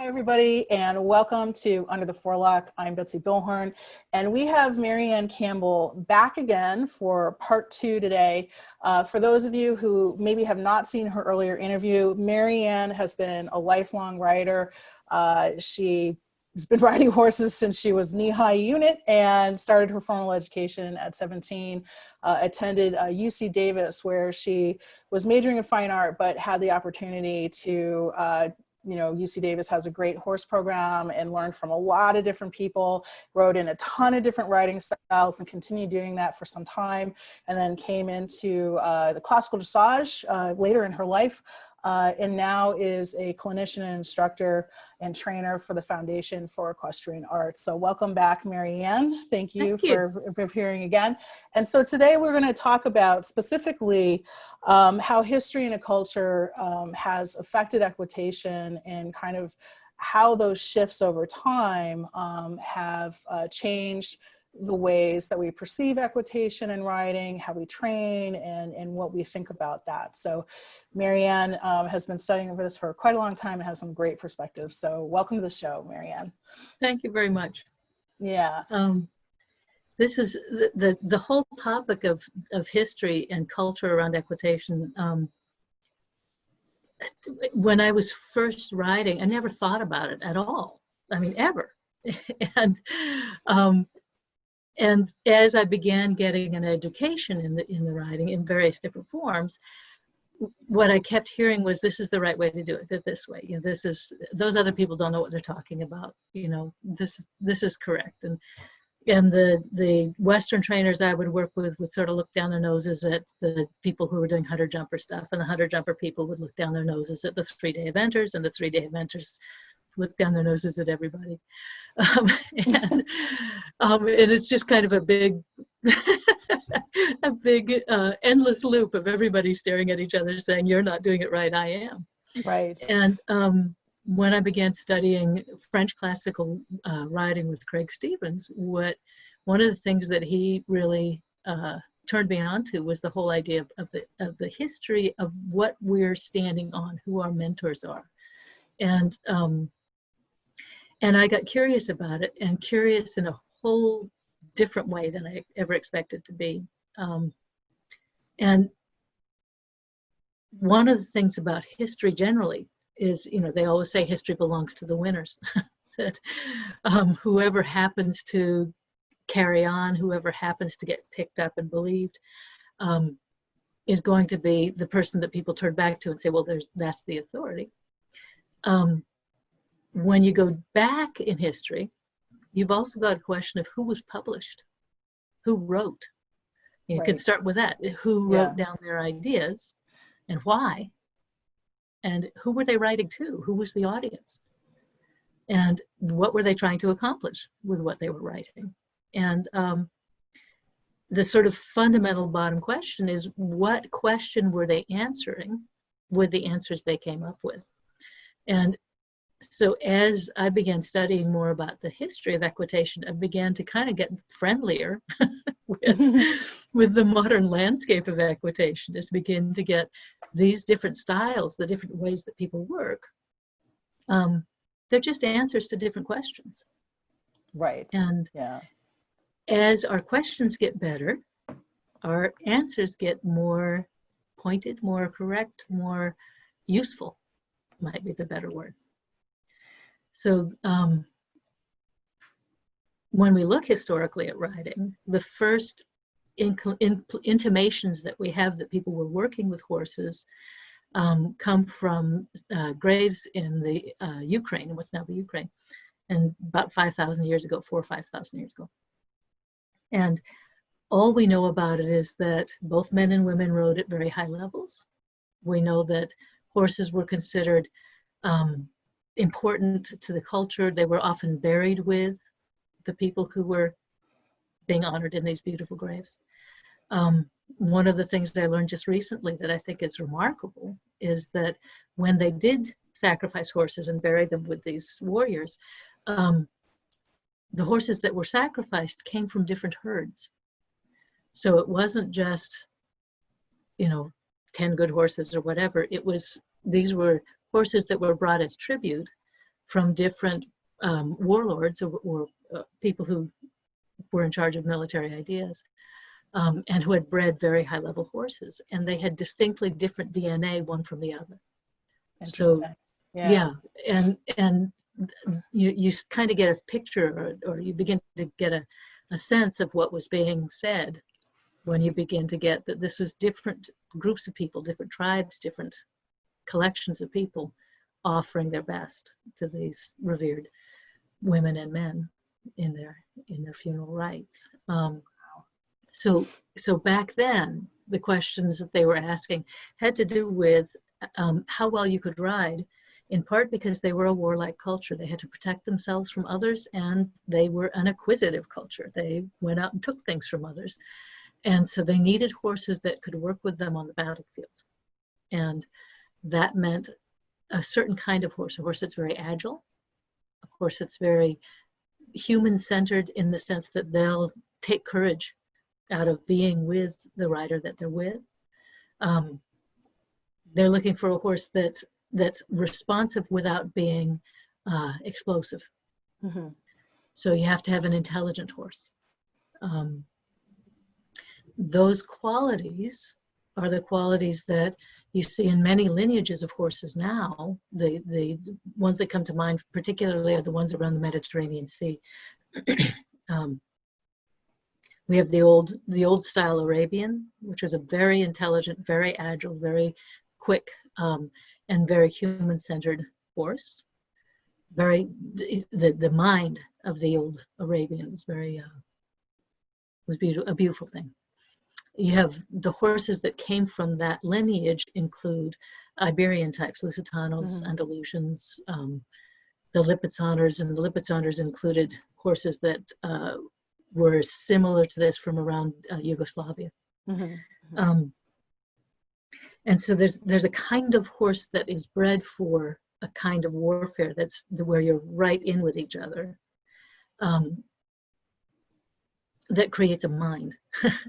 Hi, everybody, and welcome to Under the Forelock. I'm Betsy Bilhorn, and we have Marianne Campbell back again for part 2 today. For those of you who maybe have not seen her earlier interview, Marianne has been a lifelong rider. She has been riding horses since she was knee-high unit and started her formal education at 17, attended UC Davis, where she was majoring in fine art, but had the opportunity to UC Davis has a great horse program and learned from a lot of different people, rode in a ton of different riding styles and continued doing that for some time, and then came into the classical dressage later in her life, and now is a clinician and instructor and trainer for the Foundation for Equestrian Arts. So welcome back, Marianne. Thank you for appearing again. And so today we're going to talk about specifically how history and a culture has affected equitation and kind of how those shifts over time have changed the ways that we perceive equitation and riding, how we train, and what we think about that. So Marianne has been studying this for quite a long time and has some great perspectives. So welcome to the show, Marianne. Thank you very much. Yeah. This is the whole topic of history and culture around equitation. When I was first riding, I never thought about it at all. I mean, ever. And as I began getting an education in the riding in various different forms, what I kept hearing was, this is the right way to do it, this way. You know, those other people don't know what they're talking about. You know, this is correct. And the Western trainers I would work with would sort of look down their noses at the people who were doing hunter jumper stuff, and the hunter jumper people would look down their noses at the 3-day eventers, and the 3-day eventers look down their noses at everybody. And it's just kind of a big endless loop of everybody staring at each other saying, you're not doing it right, I am. Right. And when I began studying French classical riding with Craig Stevens, one of the things that he really turned me on to was the whole idea of the history of what we're standing on, who our mentors are. And I got curious about it, and curious in a whole different way than I ever expected to be. And one of the things about history generally is, you know, they always say history belongs to the winners. That whoever happens to carry on, whoever happens to get picked up and believed, is going to be the person that people turn back to and say, well, that's the authority. When you go back in history, you've also got a question of who was published, who wrote. You can start with that. Who wrote down their ideas and why? And who were they writing to? Who was the audience? And what were they trying to accomplish with what they were writing? And the sort of fundamental bottom question is, what question were they answering with the answers they came up with? And so as I began studying more about the history of equitation, I began to kind of get friendlier with the modern landscape of equitation, just begin to get these different styles, the different ways that people work. They're just answers to different questions. Right. And as our questions get better, our answers get more pointed, more correct, more useful, might be the better word. So when we look historically at riding, the first intimations that we have that people were working with horses come from graves in the Ukraine, what's now the Ukraine, and about 5,000 years ago, 4,000 or 5,000 years ago. And all we know about it is that both men and women rode at very high levels. We know that horses were considered important to the culture. They were often buried with the people who were being honored in these beautiful graves. One of the things that I learned just recently that I think is remarkable is that when they did sacrifice horses and bury them with these warriors, the horses that were sacrificed came from different herds. So it wasn't just, 10 good horses or whatever. These were horses that were brought as tribute from different warlords or people who were in charge of military ideas, and who had bred very high-level horses, and they had distinctly different DNA one from the other. Interesting. So, yeah, and you kind of get a picture, or you begin to get a sense of what was being said when you begin to get that this is different groups of people, different tribes, different collections of people offering their best to these revered women and men in their funeral rites. So back then, the questions that they were asking had to do with how well you could ride, in part because they were a warlike culture. They had to protect themselves from others, and they were an acquisitive culture. They went out and took things from others. And so they needed horses that could work with them on the battlefield. And that meant a certain kind of horse, a horse that's very agile, a horse that's very human-centered in the sense that they'll take courage out of being with the rider that they're with. They're looking for a horse that's responsive without being explosive. Mm-hmm. So you have to have an intelligent horse. Those qualities are the qualities that you see in many lineages of horses now. The ones that come to mind particularly are the ones around the Mediterranean Sea. We have the old style Arabian, which is a very intelligent, very agile, very quick, and very human-centered horse. The mind of the old Arabian was a beautiful thing. You have the horses that came from that lineage include Iberian types, Lusitanos, Andalusians, the Lipizzaners, and the Lipizzaners included horses that were similar to this from around Yugoslavia. And so there's a kind of horse that is bred for a kind of warfare that's where you're right in with each other. That creates a mind,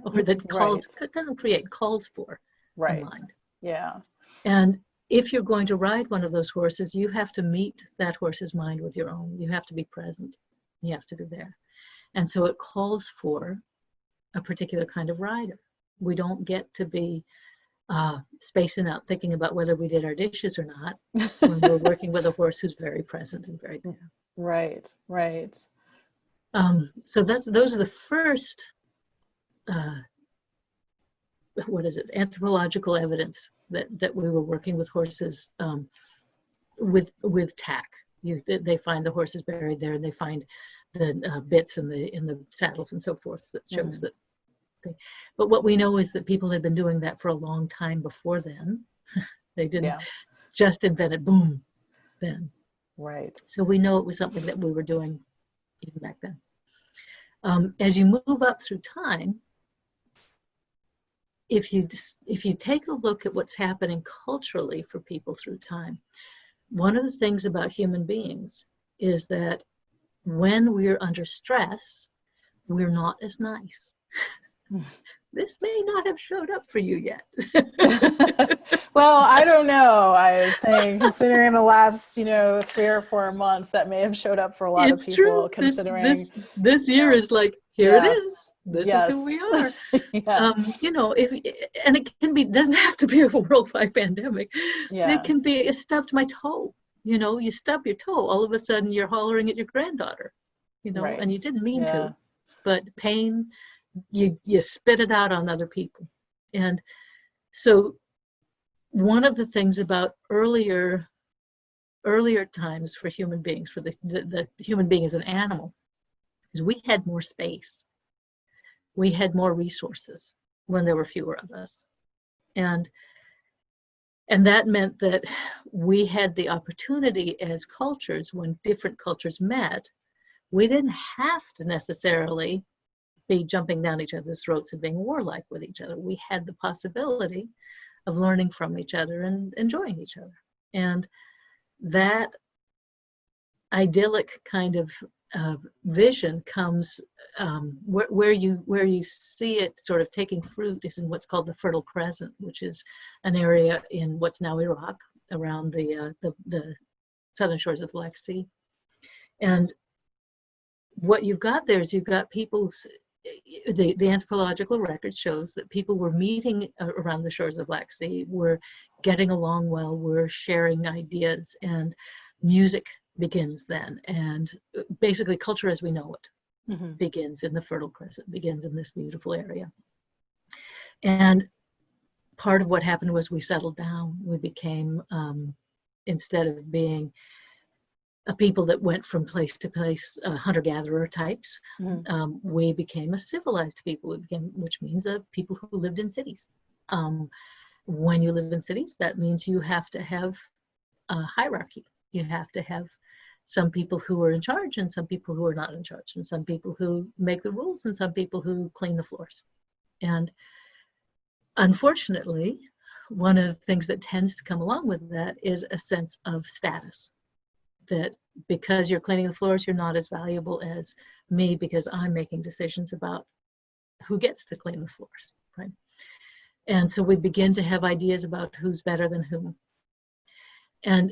or that calls, doesn't create, calls for a mind. Yeah. And if you're going to ride one of those horses, you have to meet that horse's mind with your own. You have to be present. You have to be there. And so it calls for a particular kind of rider. We don't get to be spacing out, thinking about whether we did our dishes or not when we're working with a horse who's very present and very there. Right, right. So those are the first, anthropological evidence that we were working with horses with tack. They find the horses buried there, and they find the bits in the saddles and so forth that shows that. Okay. But what we know is that people had been doing that for a long time before then. They didn't just invent it, boom, then. Right. So we know it was something that we were doing even back then. As you move up through time, if you take a look at what's happening culturally for people through time, one of the things about human beings is that when we're under stress, we're not as nice. This may not have showed up for you yet. Well, I don't know. I was saying, considering the last, 3 or 4 months, that may have showed up for a lot of people. True. Considering this year is like, here it is. This is who we are. And it can be, doesn't have to be a worldwide pandemic. It can be, I stubbed my toe. You stub your toe, all of a sudden you're hollering at your granddaughter, and you didn't mean to, but pain, you spit it out on other people. And so one of the things about earlier times for human beings, for the human being as an animal, is we had more space. We had more resources when there were fewer of us. And that meant that we had the opportunity as cultures, when different cultures met, we didn't have to necessarily be jumping down each other's throats and being warlike with each other. We had the possibility of learning from each other and enjoying each other. And that idyllic kind of vision comes where you see it sort of taking fruit is in what's called the Fertile Crescent, which is an area in what's now Iraq, around the southern shores of the Black Sea. And what you've got there is you've got people's, the anthropological record shows that people were meeting around the shores of the Black Sea, were getting along well, were sharing ideas, and music begins then. And basically culture as we know it begins in the Fertile Crescent, begins in this beautiful area. And part of what happened was we settled down. We became, instead of being a people that went from place to place, hunter-gatherer types, we became a civilized people. We became, which means people who lived in cities. When you live in cities, that means you have to have a hierarchy. You have to have some people who are in charge and some people who are not in charge, and some people who make the rules and some people who clean the floors. And unfortunately, one of the things that tends to come along with that is a sense of status. That because you're cleaning the floors, you're not as valuable as me because I'm making decisions about who gets to clean the floors, right? And so we begin to have ideas about who's better than whom. And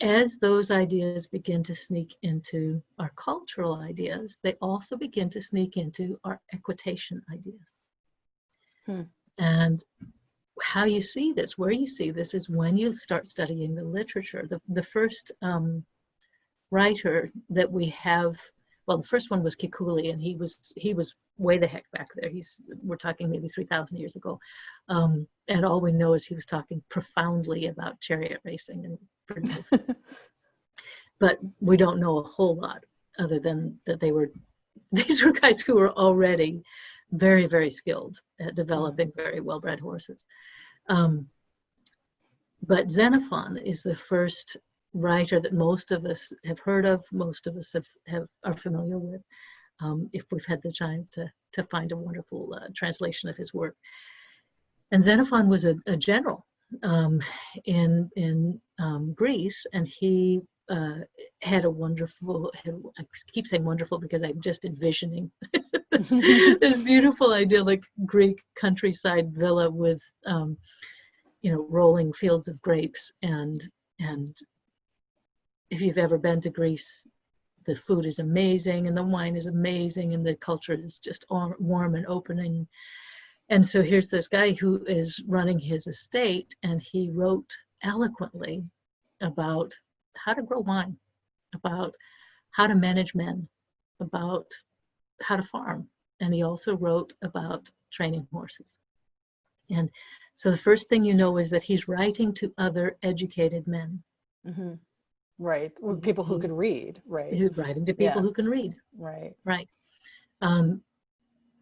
as those ideas begin to sneak into our cultural ideas, they also begin to sneak into our equitation ideas. And how you see this, where you see this, is when you start studying the literature. The first writer that we have, well, the first one was Kikuli, and he was way the heck back there. We're talking maybe 3,000 years ago, and all we know is he was talking profoundly about chariot racing and princes. But we don't know a whole lot other than that these were guys who were already very, very skilled at developing very well-bred horses. But Xenophon is the first writer that most of us have heard of, most of us are familiar with, if we've had the time to find a wonderful translation of his work. And Xenophon was a general in Greece, and he had a wonderful, I keep saying wonderful because I'm just envisioning this beautiful idyllic Greek countryside villa with rolling fields of grapes, and if you've ever been to Greece, the food is amazing and the wine is amazing and the culture is just warm and opening. And so here's this guy who is running his estate, and he wrote eloquently about how to grow wine, about how to manage men, about how to farm. And he also wrote about training horses. And so the first thing you know is that he's writing to other educated men. Right, people who could read, right? He's writing to people who can read. Right. Right.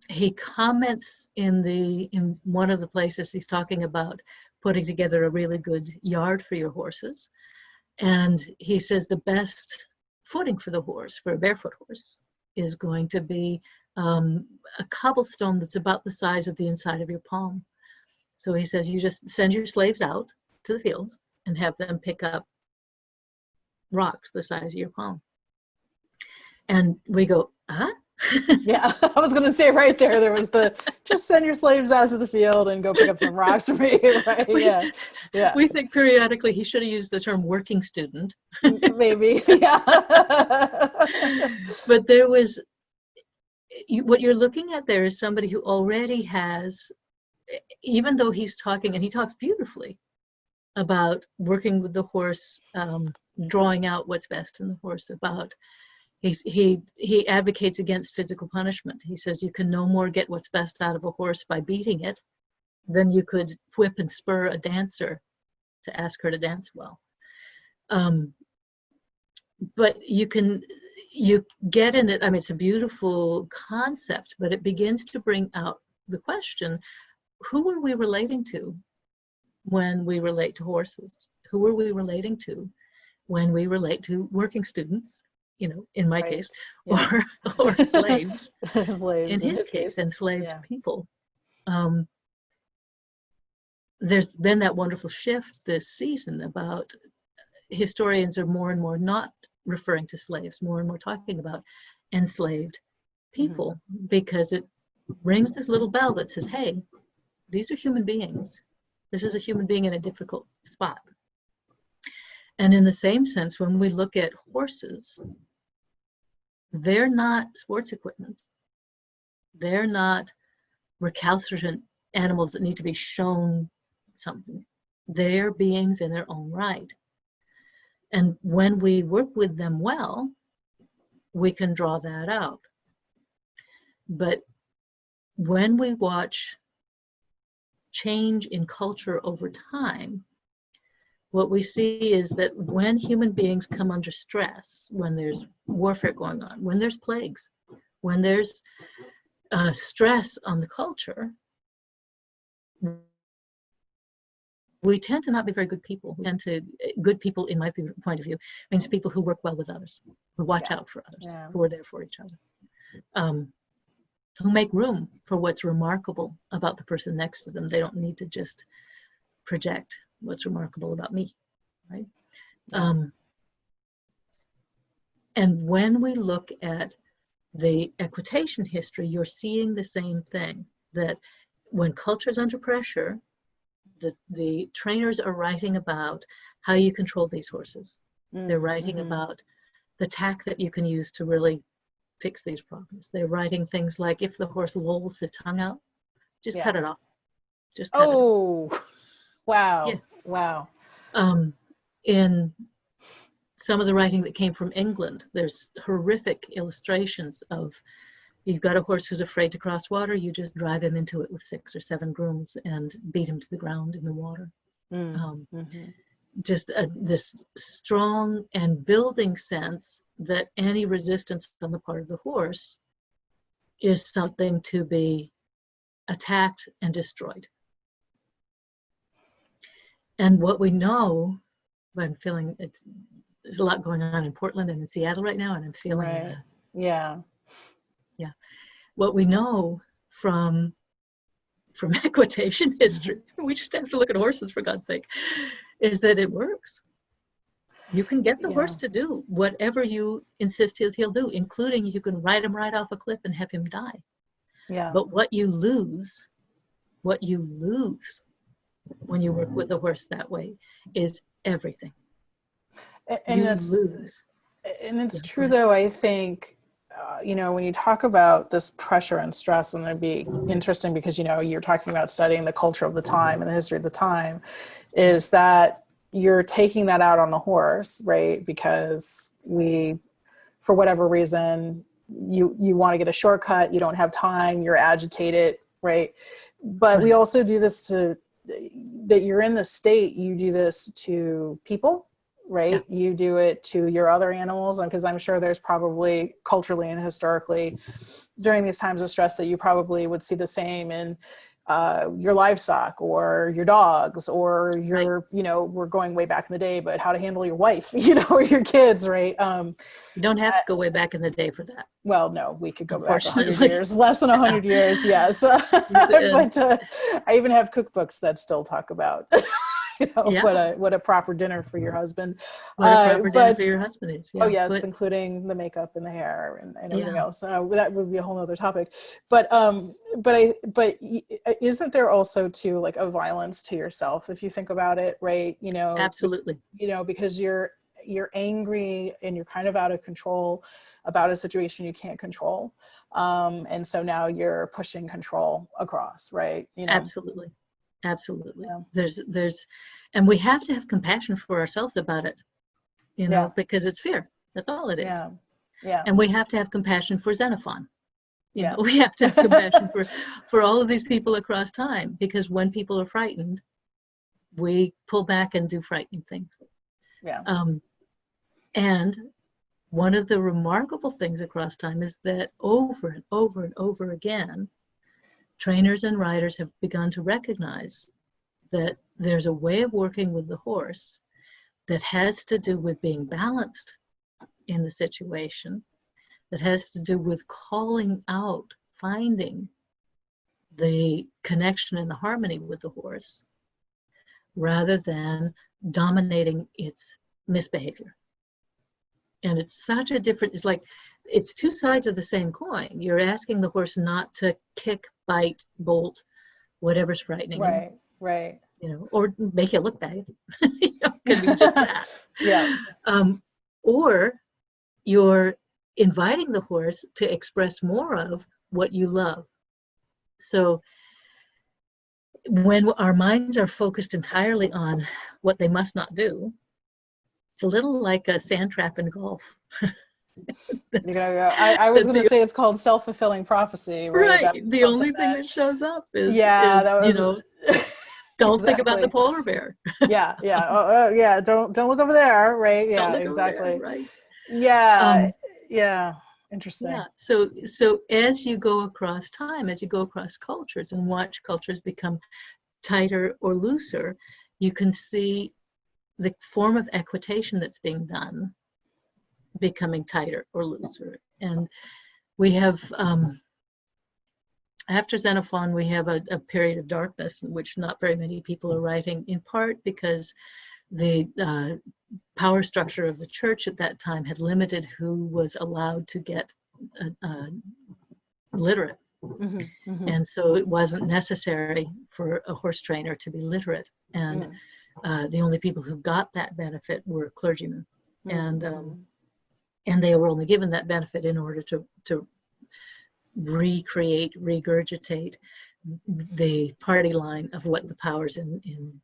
He comments in one of the places he's talking about putting together a really good yard for your horses. And he says the best footing for the horse, for a barefoot horse, is going to be a cobblestone that's about the size of the inside of your palm. So he says you just send your slaves out to the fields and have them pick up rocks the size of your palm. And we go, huh? Yeah, I was going to say right there was just send your slaves out to the field and go pick up some rocks for me, right? Yeah. We think periodically he should have used the term working student. Maybe, yeah. But there was, what you're looking at there is somebody who already has, even though he's talking, and he talks beautifully about working with the horse, drawing out what's best in the horse, about he advocates against physical punishment. He says you can no more get what's best out of a horse by beating it than you could whip and spur a dancer to ask her to dance well. But you get in it, I mean, it's a beautiful concept, but it begins to bring out the question, who are we relating to when we relate to horses? Who are we relating to when we relate to working students? In my case, or slaves. In his case, enslaved people. There's been that wonderful shift this season about historians are more and more not referring to slaves, more and more talking about enslaved people, because it rings this little bell that says, hey, these are human beings. This is a human being in a difficult spot. And in the same sense, when we look at horses, they're not sports equipment. They're not recalcitrant animals that need to be shown something. They're beings in their own right. And when we work with them well, we can draw that out. But when we watch change in culture over time, what we see is that when human beings come under stress, when there's warfare going on, when there's plagues, when there's stress on the culture, we tend to not be very good people. Good people, in my point of view, means people who work well with others, who watch out for others, who are there for each other, who make room for what's remarkable about the person next to them. They don't need to just project what's remarkable about me, right? And when we look at the equitation history, you're seeing the same thing, that when culture is under pressure, the trainers are writing about how you control these horses. They're writing about the tack that you can use to really fix these problems. They're writing things like, if the horse lolls its tongue out, just cut it off. Just cut it off. Wow. Yeah. Wow. In some of the writing that came from England, there's horrific illustrations of, you've got a horse who's afraid to cross water, you just drive him into it with 6 or 7 grooms and beat him to the ground in the water. Just this strong and building sense that any resistance on the part of the horse is something to be attacked and destroyed. And what we know, I'm feeling there's a lot going on in Portland and in Seattle right now, and I'm feeling what we know from equitation history, we just have to look at horses, for God's sake, is that it works. You can get the horse to do whatever you insist he'll do, including you can ride him right off a cliff and have him die. But what you lose when you work with a horse that way is everything. And it's true, though, I think, when you talk about this pressure and stress, and it'd be interesting because, you're talking about studying the culture of the time and the history of the time, is that you're taking that out on the horse, right? Because for whatever reason, you want to get a shortcut, you don't have time, you're agitated, right? But we also do this that you're in the state, you do this to people, right? You do it to your other animals, because I'm sure there's probably culturally and historically during these times of stress that you probably would see the same in your livestock or your dogs or your, we're going way back in the day, but how to handle your wife, or your kids, right? You don't have to go way back in the day for that. Well, no, we could go back 100 years, less than 100 years, yes. But I even have cookbooks that still talk about what a proper dinner for your husband. What a proper dinner for your husband is. Oh yes, including the makeup and the hair and everything else. That would be a whole other topic. But isn't there also too like a violence to yourself if you think about it, right? Absolutely. Because you're angry and you're kind of out of control about a situation you can't control, and so now you're pushing control across, right? Absolutely. There's and we have to have compassion for ourselves about it, because it's fear. That's all it is. And we have to have compassion for Xenophon. We have to have compassion for all of these people across time, because when people are frightened, we pull back and do frightening things. And one of the remarkable things across time is that over and over and over again, trainers and riders have begun to recognize that there's a way of working with the horse that has to do with being balanced in the situation, that has to do with calling out, finding the connection and the harmony with the horse, rather than dominating its misbehavior. And it's such a different, it's two sides of the same coin. You're asking the horse not to kick, bite, bolt, whatever's frightening him. Right. Or make it look bad. can be just that. Yeah. Or you're inviting the horse to express more of what you love. So when our minds are focused entirely on what they must not do, it's a little like a sand trap in golf. You're gonna go. I was gonna say it's called self-fulfilling prophecy, right? Right. The only thing that shows up is that was, don't think about the polar bear. Yeah. Don't look over there, right? Yeah, exactly. There, right. Yeah. Interesting. Yeah. So as you go across time, as you go across cultures and watch cultures become tighter or looser, you can see the form of equitation that's being done becoming tighter or looser. And we have, after Xenophon, we have a period of darkness in which not very many people are writing, in part because the power structure of the church at that time had limited who was allowed to get literate. And so it wasn't necessary for a horse trainer to be literate. And the only people who got that benefit were clergymen. And they were only given that benefit in order to recreate, regurgitate the party line of what the powers in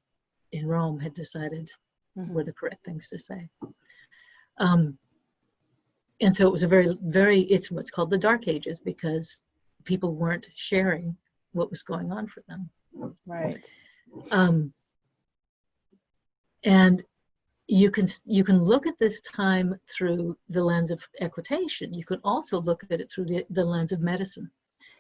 Rome had decided were the correct things to say. And so it was a it's what's called the Dark Ages, because people weren't sharing what was going on for them. Right. And you can look at this time through the lens of equitation. You can also look at it through the lens of medicine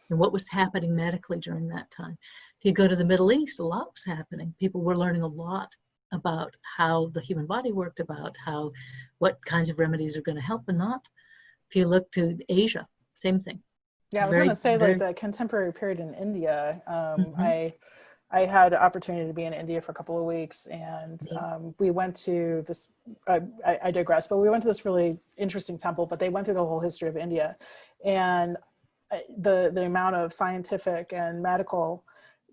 and what was happening medically during that time. If you go to the Middle East, a lot was happening. People were learning a lot about how the human body worked, about what kinds of remedies are going to help and not. If you look to Asia, same thing. Yeah, I was going to say, like, the contemporary period in India. I had the opportunity to be in India for a couple of weeks, and we went to this, I digress, but we went to this really interesting temple, but they went through the whole history of India, and the amount of scientific and medical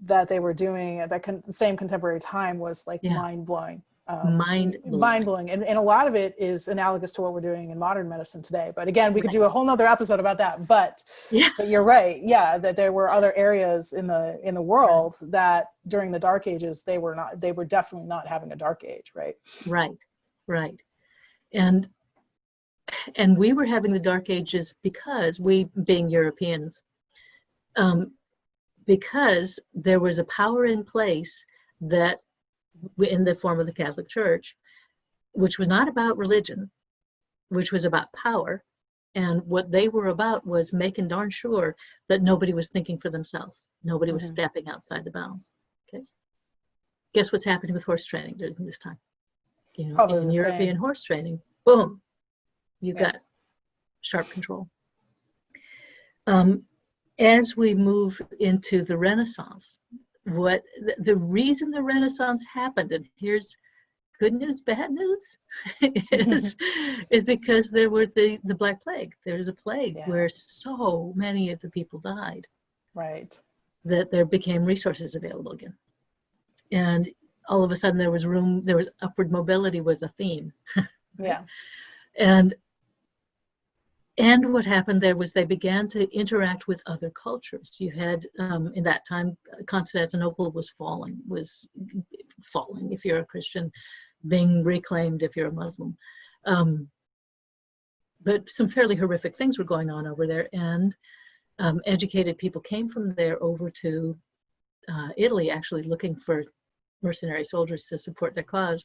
that they were doing at that same contemporary time was like mind-blowing. Mind-blowing. And a lot of it is analogous to what we're doing in modern medicine today. But again, we could do a whole nother episode about that. But you're right. Yeah, that there were other areas in the world that during the Dark Ages, they were definitely not having a dark age, right? Right. And we were having the Dark Ages because we, being Europeans, because there was a power in place that, in the form of the Catholic Church, which was not about religion, which was about power. And what they were about was making darn sure that nobody was thinking for themselves. Nobody was stepping outside the bounds. Okay. Guess what's happening with horse training during this time? In European horse training, boom, you got sharp control. As we move into the Renaissance, the reason the Renaissance happened, and here's good news, bad news, is because there were the Black Plague. There was a plague where so many of the people died, right, that there became resources available again, and all of a sudden there was upward mobility was a theme. And what happened there was they began to interact with other cultures. You had, in that time, Constantinople was falling if you're a Christian, being reclaimed if you're a Muslim. But some fairly horrific things were going on over there, and educated people came from there over to Italy, actually looking for mercenary soldiers to support their cause.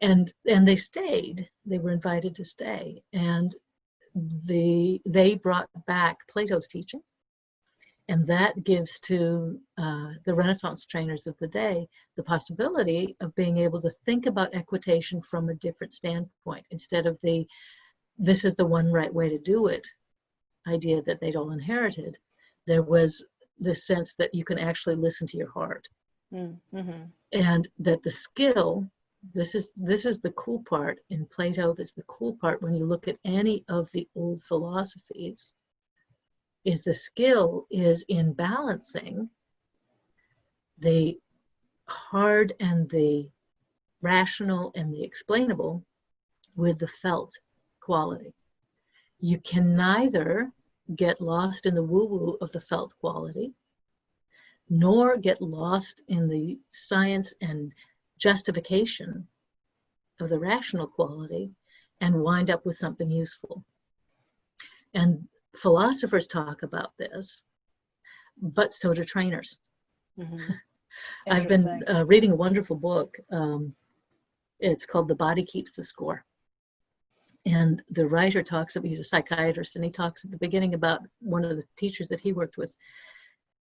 And they stayed. They were invited to stay. And they brought back Plato's teaching, and that gives to the Renaissance trainers of the day the possibility of being able to think about equitation from a different standpoint, instead of this is the one right way to do it idea that they'd all inherited. There was this sense that you can actually listen to your heart, and that the skill, this is the cool part in Plato, this is the cool part when you look at any of the old philosophies, is the skill is in balancing the hard and the rational and the explainable with the felt quality. You can neither get lost in the woo-woo of the felt quality, nor get lost in the science and justification of the rational quality and wind up with something useful. And philosophers talk about this, but so do trainers. Mm-hmm. I've been reading a wonderful book. It's called The Body Keeps the Score. And the writer talks about, he's a psychiatrist, and he talks at the beginning about one of the teachers that he worked with,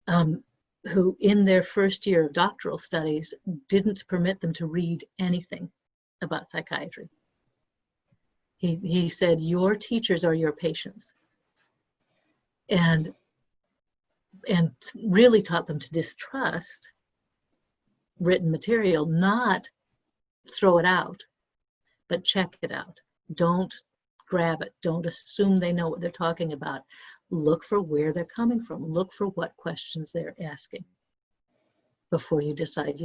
who in their first year of doctoral studies didn't permit them to read anything about psychiatry. He said, your teachers are your patients. And really taught them to distrust written material, not throw it out, but check it out. Don't grab it. Don't assume they know what they're talking about. Look for where they're coming from. Look for what questions they're asking before you decide,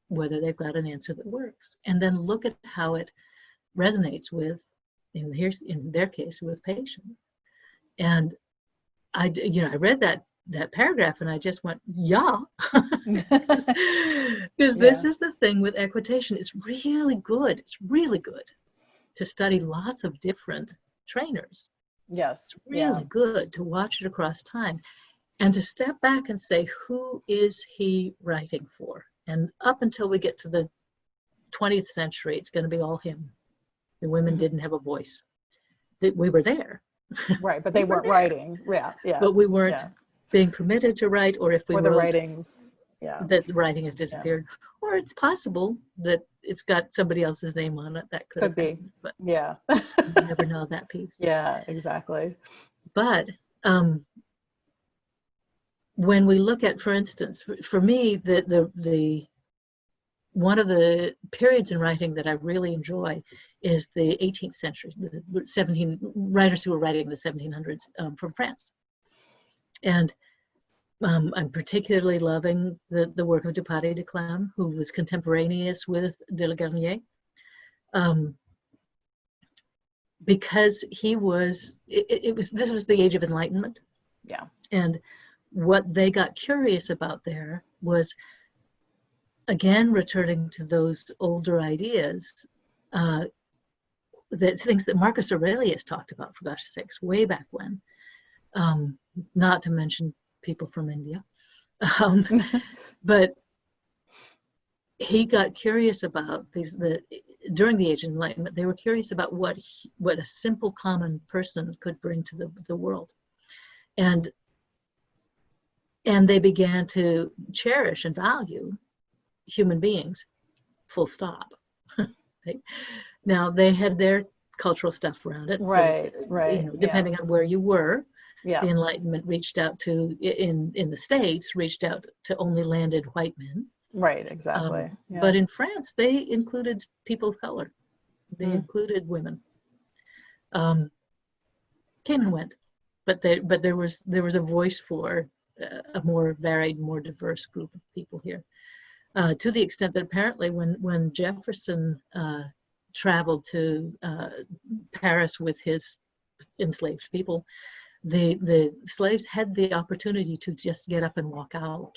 whether they've got an answer that works. And then look at how it resonates with, in their case, with patients. And I read that paragraph and I just went, yeah, because this is the thing with equitation. It's really good. It's really good to study lots of different trainers. Yes. It's really good to watch it across time and to step back and say, who is he writing for? And up until we get to the 20th century, it's going to be all him. The women didn't have a voice. We were there. Right, but they weren't writing. Yeah. But we weren't being permitted to write, or if we wrote, the writings, that the writing has disappeared. Or it's possible that it's got somebody else's name on it. That could be. But you never know that piece. Yeah, exactly. But when we look at, for instance, for me, the one of the periods in writing that I really enjoy is the 18th century, the writers who were writing in the 1700s from France. And I'm particularly loving the work of Dupaty de Clam, who was contemporaneous with de la Garnier, because he was, this was the age of enlightenment. Yeah. And what they got curious about there was, again, returning to those older ideas, that things that Marcus Aurelius talked about, for gosh sakes, way back when, not to mention people from India. But he got curious about during the Age of Enlightenment, they were curious about what a simple common person could bring to the world. And they began to cherish and value human beings, full stop. Right? Now, they had their cultural stuff around it. Right, so, right. Depending on where you were, the Enlightenment reached out to, in the States, reached out to only landed white men. Right, exactly. But in France, they included people of color. They included women. Came and went, but there was a voice for a more varied, more diverse group of people here. To the extent that apparently when Jefferson traveled to Paris with his enslaved people, the slaves had the opportunity to just get up and walk out.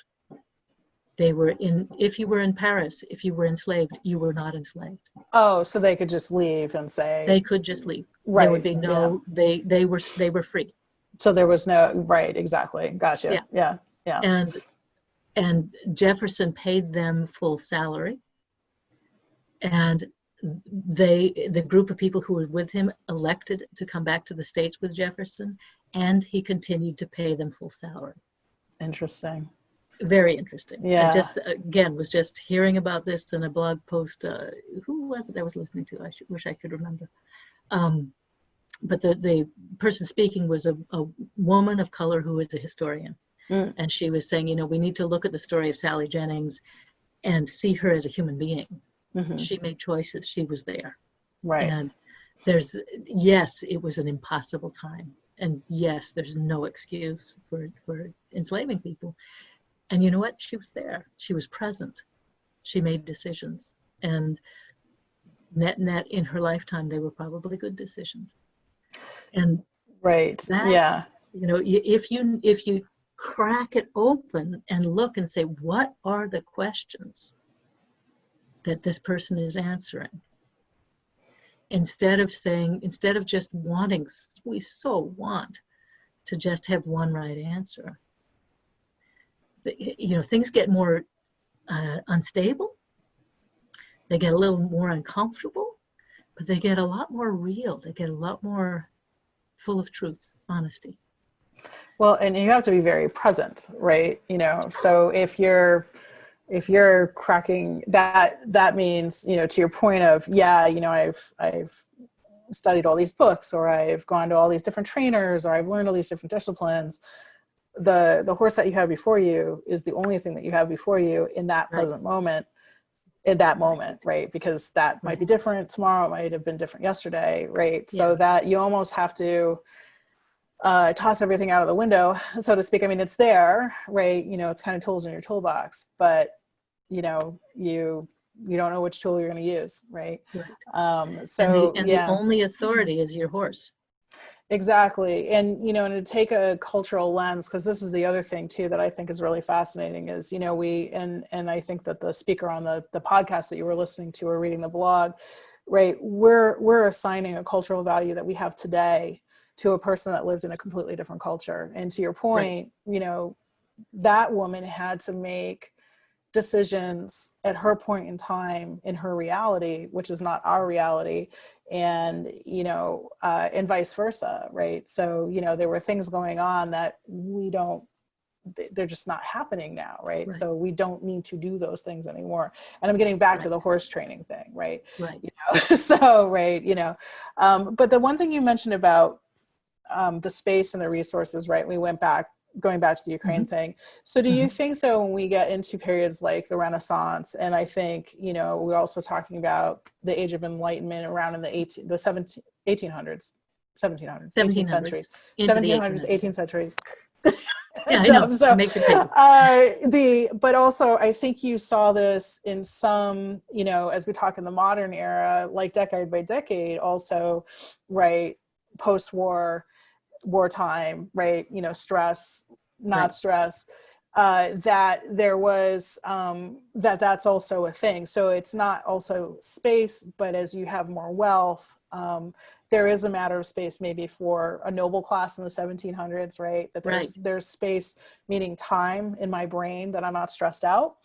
If you were in Paris, if you were enslaved, you were not enslaved. Oh, so they could just leave and say. They could just leave. Right. There would be no, they were free. So there was no, right, exactly. Gotcha. Yeah. And Jefferson paid them full salary. And the group of people who were with him elected to come back to the States with Jefferson, and he continued to pay them full salary. Interesting. Very interesting. Yeah. I just, again, was just hearing about this in a blog post. Who was it I was listening to? I wish I could remember. But the person speaking was a woman of color who is a historian. And she was saying, we need to look at the story of Sally Jennings and see her as a human being. Mm-hmm. She made choices. She was there. Right. And yes, it was an impossible time. And yes, there's no excuse for enslaving people. And you know what? She was there. She was present. She made decisions. And net in her lifetime, they were probably good decisions. And right, yeah, you know, if you crack it open and look and say, what are the questions that this person is answering? Instead of just wanting, we so want to just have one right answer. You know, things get more unstable. They get a little more uncomfortable, but they get a lot more real. They get a lot more full of truth, honesty. Well, and you have to be very present, right? You know, so if you're cracking that means, you know, to your point of, yeah, you know, I've studied all these books, or I've gone to all these different trainers, or I've learned all these different disciplines. The horse that you have before you is the only thing that you have before you in that present moment, in that moment, right? Because that might be different tomorrow, it might have been different yesterday, right? So that you almost have to toss everything out of the window, so to speak. I mean, it's there, right? You know, it's kind of tools in your toolbox, but you know, you don't know which tool you're going to use, right? So and the only authority is your horse. Exactly. And, you know, and to take a cultural lens, because this is the other thing too that I think is really fascinating is, you know, and I think that the speaker on the podcast that you were listening to or reading the blog, right, we're assigning a cultural value that we have today to a person that lived in a completely different culture. And to your point, you know, that woman had to make decisions at her point in time in her reality, which is not our reality, and you know, and vice versa, right? So, you know, there were things going on that they're just not happening now, right? So we don't need to do those things anymore. And I'm getting back to the horse training thing, right? You know, so you know, but the one thing you mentioned about the space and the resources, right? Going back to the Ukraine thing. So do you think though, when we get into periods like the Renaissance, and I think, you know, we're also talking about the Age of Enlightenment around in the 1800s, 18th century, 1700s, 18th century. Yeah, I know. So, make the but also I think you saw this in some, you know, as we talk in the modern era, like decade by decade also, right? Post-war, wartime, right? You know, stress, not stress, that there was, that's also a thing. So it's not also space, but as you have more wealth, there is a matter of space maybe for a noble class in the 1700s, right? That there's space, meaning time in my brain, that I'm not stressed out.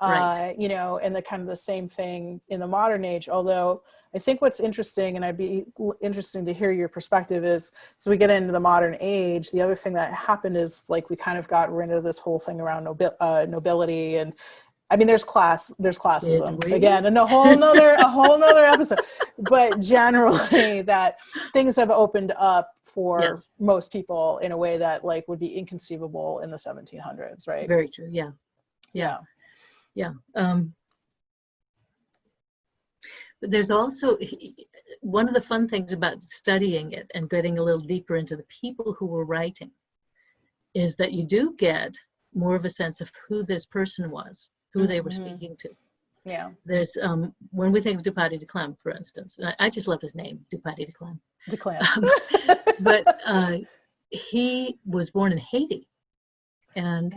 You know, and the kind of the same thing in the modern age, although I think what's interesting, and I'd be interesting to hear your perspective, is as we get into the modern age, the other thing that happened is like we kind of got rid of this whole thing around nobility, and I mean there's classism again, and a whole nother episode, but generally that things have opened up for most people in a way that like would be inconceivable in the 1700s, right? Very true. Yeah. But there's also one of the fun things about studying it and getting a little deeper into the people who were writing is that you do get more of a sense of who this person was, who they were speaking to. Yeah. There's when we think of Dupaty de Clam, for instance, I just love his name, Dupaty de Clam. But he was born in Haiti, and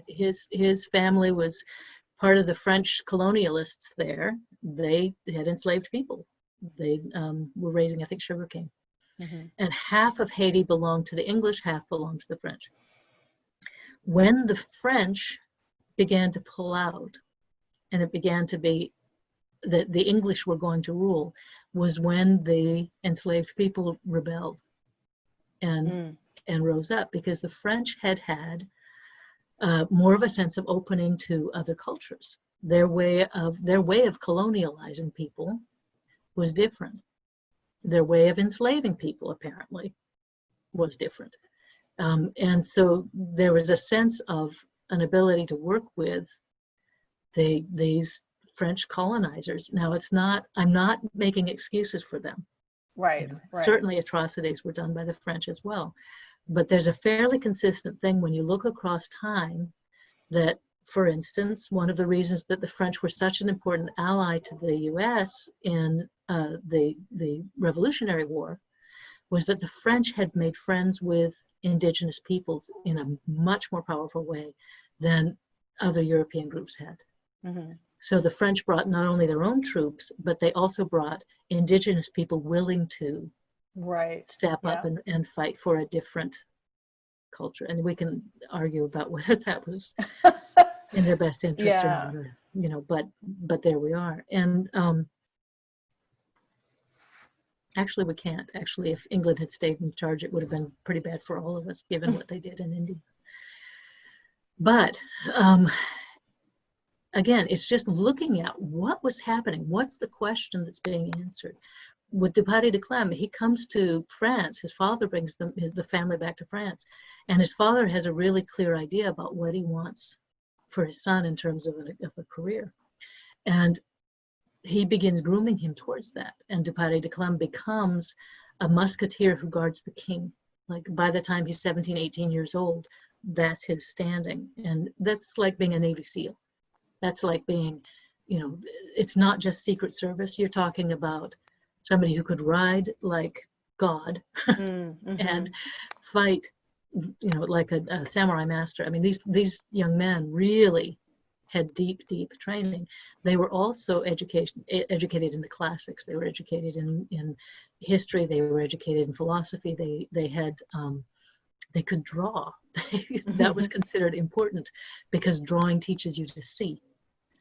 his family was part of the French colonialists there. They had enslaved people. They were raising, I think, sugarcane. And half of Haiti belonged to the English, half belonged to the French. When the French began to pull out, and it began to be that the English were going to rule, was when the enslaved people rebelled and rose up, because the French had more of a sense of opening to other cultures. Their way of colonializing people was different. Their way of enslaving people, apparently, was different. And so there was a sense of an ability to work with these French colonizers. Now, I'm not making excuses for them. Right. Certainly atrocities were done by the French as well. But there's a fairly consistent thing when you look across time, that for instance, one of the reasons that the French were such an important ally to the US in the Revolutionary War was that the French had made friends with indigenous peoples in a much more powerful way than other European groups had. Mm-hmm. So the French brought not only their own troops, but they also brought indigenous people willing to step up and fight for a different culture. And we can argue about whether that was in their best interest or not, or, you know, but there we are. And actually we can't. Actually, if England had stayed in charge, it would have been pretty bad for all of us, given what they did in India. But again, it's just looking at what was happening. What's the question that's being answered? With Dupaty de Clem, he comes to France. His father brings the family back to France. And his father has a really clear idea about what he wants for his son in terms of a career. And he begins grooming him towards that. And Dupaty de Clem becomes a musketeer who guards the king. Like by the time he's 17, 18 years old, that's his standing. And that's like being a Navy SEAL. That's like being, you know, it's not just Secret Service. You're talking about somebody who could ride like God and fight, you know, like a samurai master. I mean, these young men really had deep training. They were also educated in the classics. They were educated in history. They were educated in philosophy. They had they could draw. That was considered important because drawing teaches you to see.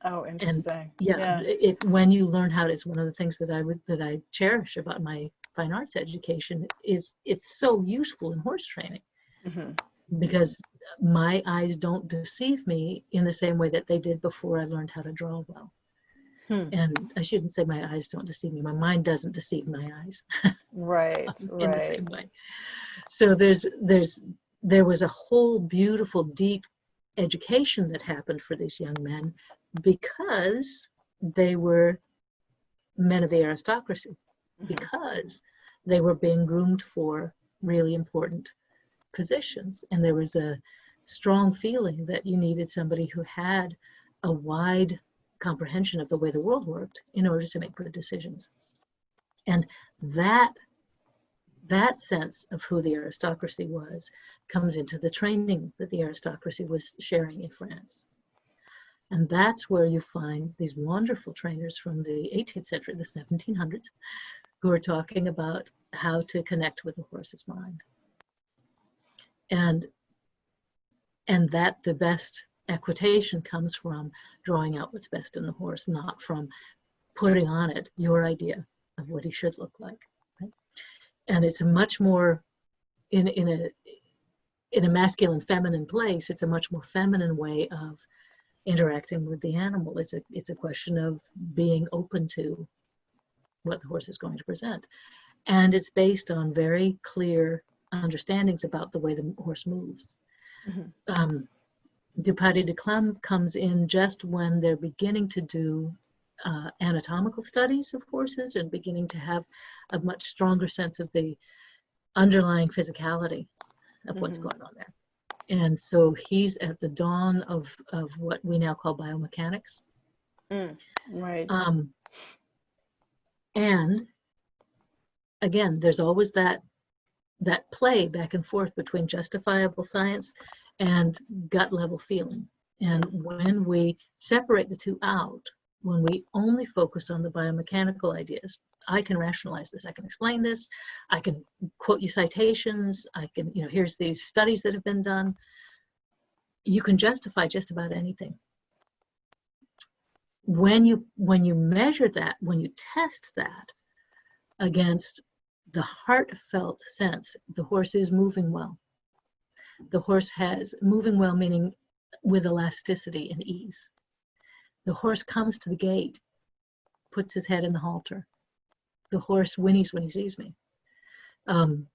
Oh, interesting. And when you learn how to, it's one of the things that I cherish about my fine arts education is it's so useful in horse training because my eyes don't deceive me in the same way that they did before I learned how to draw well. And I shouldn't say my eyes don't deceive me. My mind doesn't deceive my eyes. Right. In the same way. So there was a whole beautiful, deep education that happened for these young men because they were men of the aristocracy, because they were being groomed for really important positions. And there was a strong feeling that you needed somebody who had a wide comprehension of the way the world worked in order to make good decisions. And that sense of who the aristocracy was comes into the training that the aristocracy was sharing in France. And that's where you find these wonderful trainers from the 18th century, the 1700s, who are talking about how to connect with the horse's mind. And that the best equitation comes from drawing out what's best in the horse, not from putting on it your idea of what he should look like. Right? And it's a much more, in a masculine, feminine place, it's a much more feminine way of interacting with the animal. It's a question of being open to what the horse is going to present. And it's based on very clear understandings about the way the horse moves. Dupaty de Clem comes in just when they're beginning to do anatomical studies of horses and beginning to have a much stronger sense of the underlying physicality of what's going on there. And so he's at the dawn of what we now call biomechanics. Right. And again, there's always that play back and forth between justifiable science and gut level feeling. And when we separate the two out, when we only focus on the biomechanical ideas, I can rationalize this, I can explain this, I can quote you citations, I can, you know, here's these studies that have been done. You can justify just about anything. When you measure that, when you test that against the heartfelt sense, the horse is moving well. The horse has moving well, meaning with elasticity and ease. The horse comes to the gate, puts his head in the halter. The horse whinnies when he sees me. When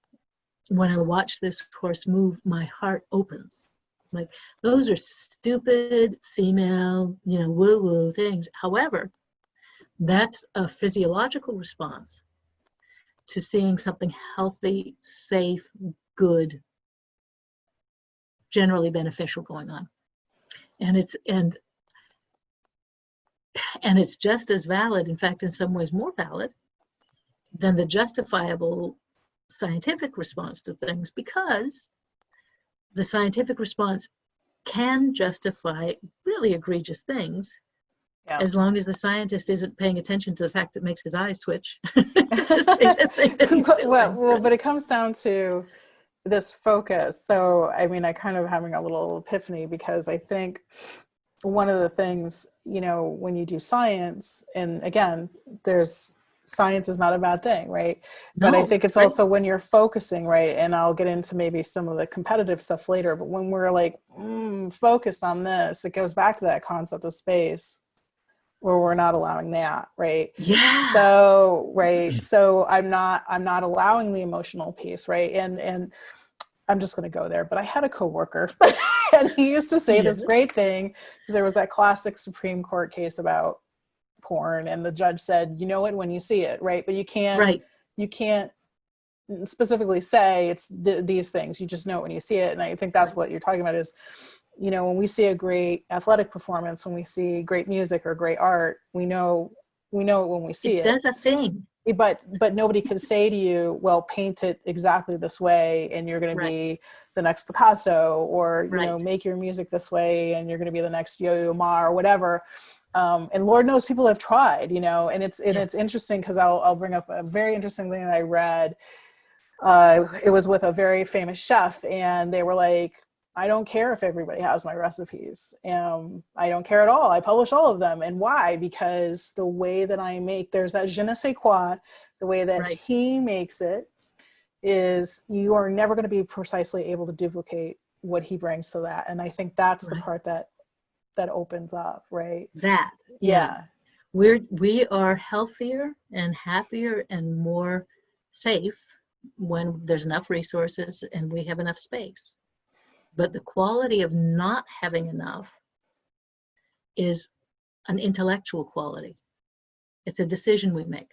I watch this horse move, my heart opens. Like, those are stupid female, you know, woo-woo things. However, that's a physiological response to seeing something healthy, safe, good, generally beneficial going on. And it's just as valid, in fact, in some ways more valid than the justifiable scientific response to things, because the scientific response can justify really egregious things, as long as the scientist isn't paying attention to the fact that it makes his eyes twitch to say the thing that he's doing. Well, but it comes down to this focus. So, I mean, I kind of having a little epiphany, because I think one of the things, you know, when you do science, and again, science is not a bad thing, right? But I think it's also when you're focusing, right? And I'll get into maybe some of the competitive stuff later, but when we're like focused on this, it goes back to that concept of space, where we're not allowing that, right? Yeah. So, right. So I'm not allowing the emotional piece, right? And I'm just going to go there, but I had a coworker and he used to say this great thing, because there was that classic Supreme Court case about porn, and the judge said, you know it when you see it, right? But you can't specifically say it's these things. You just know it when you see it. And I think that's what you're talking about is, you know, when we see a great athletic performance, when we see great music or great art, we know it when we see it. It does a thing. But nobody can say to you, well, paint it exactly this way and you're going to be the next Picasso, or, you know, make your music this way and you're going to be the next Yo-Yo Ma or whatever. And Lord knows people have tried, you know, and it's interesting, because I'll bring up a very interesting thing that I read. It was with a very famous chef, and they were like, I don't care if everybody has my recipes. I don't care at all. I publish all of them. And why? Because the way that I make, there's that je ne sais quoi, the way that he makes it is, you are never going to be precisely able to duplicate what he brings to that. And I think that's the part that opens up, right? We are healthier and happier and more safe when there's enough resources and we have enough space. But the quality of not having enough is an intellectual quality. It's a decision we make.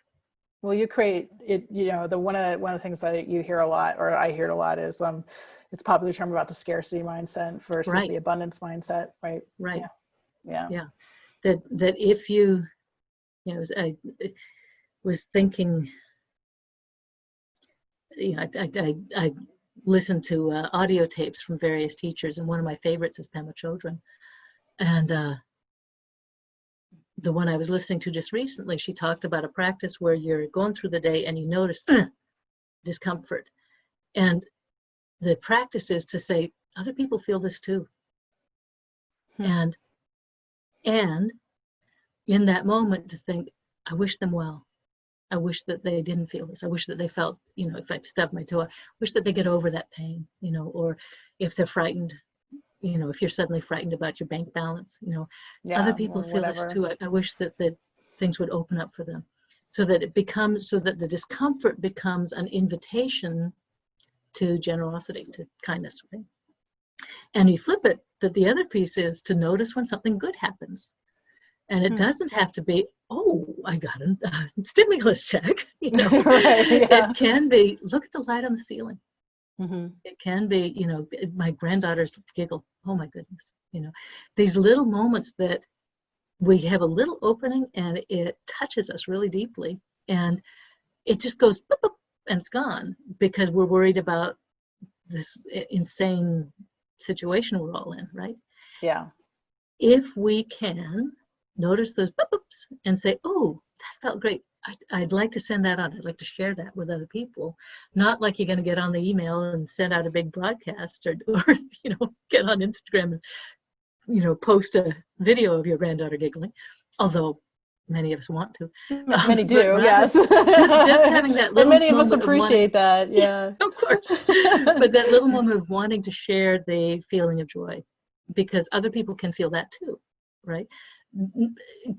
Well, you create it, you know, one of the things that you hear a lot, or I hear it a lot, is it's a popular term about the scarcity mindset versus the abundance mindset, right? Yeah. That if you know, I was thinking, you know, I listen to audio tapes from various teachers, and one of my favorites is Pema Chodron. And the one I was listening to just recently, she talked about a practice where you're going through the day and you notice discomfort. And the practice is to say, other people feel this too. And in that moment to think, I wish them well. I wish that they didn't feel this. I wish that they felt, you know, if I stubbed my toe, I wish that they get over that pain, you know, or if they're frightened, you know, if you're suddenly frightened about your bank balance, you know, other people feel this too. I wish that things would open up for them, so that the discomfort becomes an invitation to generosity, to kindness, right? And you flip it, that the other piece is to notice when something good happens. And it doesn't have to be, oh, I got a stimulus check. You know, It can be, look at the light on the ceiling. It can be, you know, my granddaughter's giggle. Oh my goodness. You know, these little moments that we have a little opening and it touches us really deeply, and it just goes boop, boop, and it's gone, because we're worried about this insane situation we're all in, right? Yeah. If we can notice those boop, boops and say, oh, that felt great. I'd like to send that out. I'd like to share that with other people. Not like you're going to get on the email and send out a big broadcast, or you know, get on Instagram and, you know, post a video of your granddaughter giggling, although many of us want to. Many do, yes. Just having that little many of us appreciate that, yeah. Of course. But that little moment of wanting to share the feeling of joy, because other people can feel that too, right?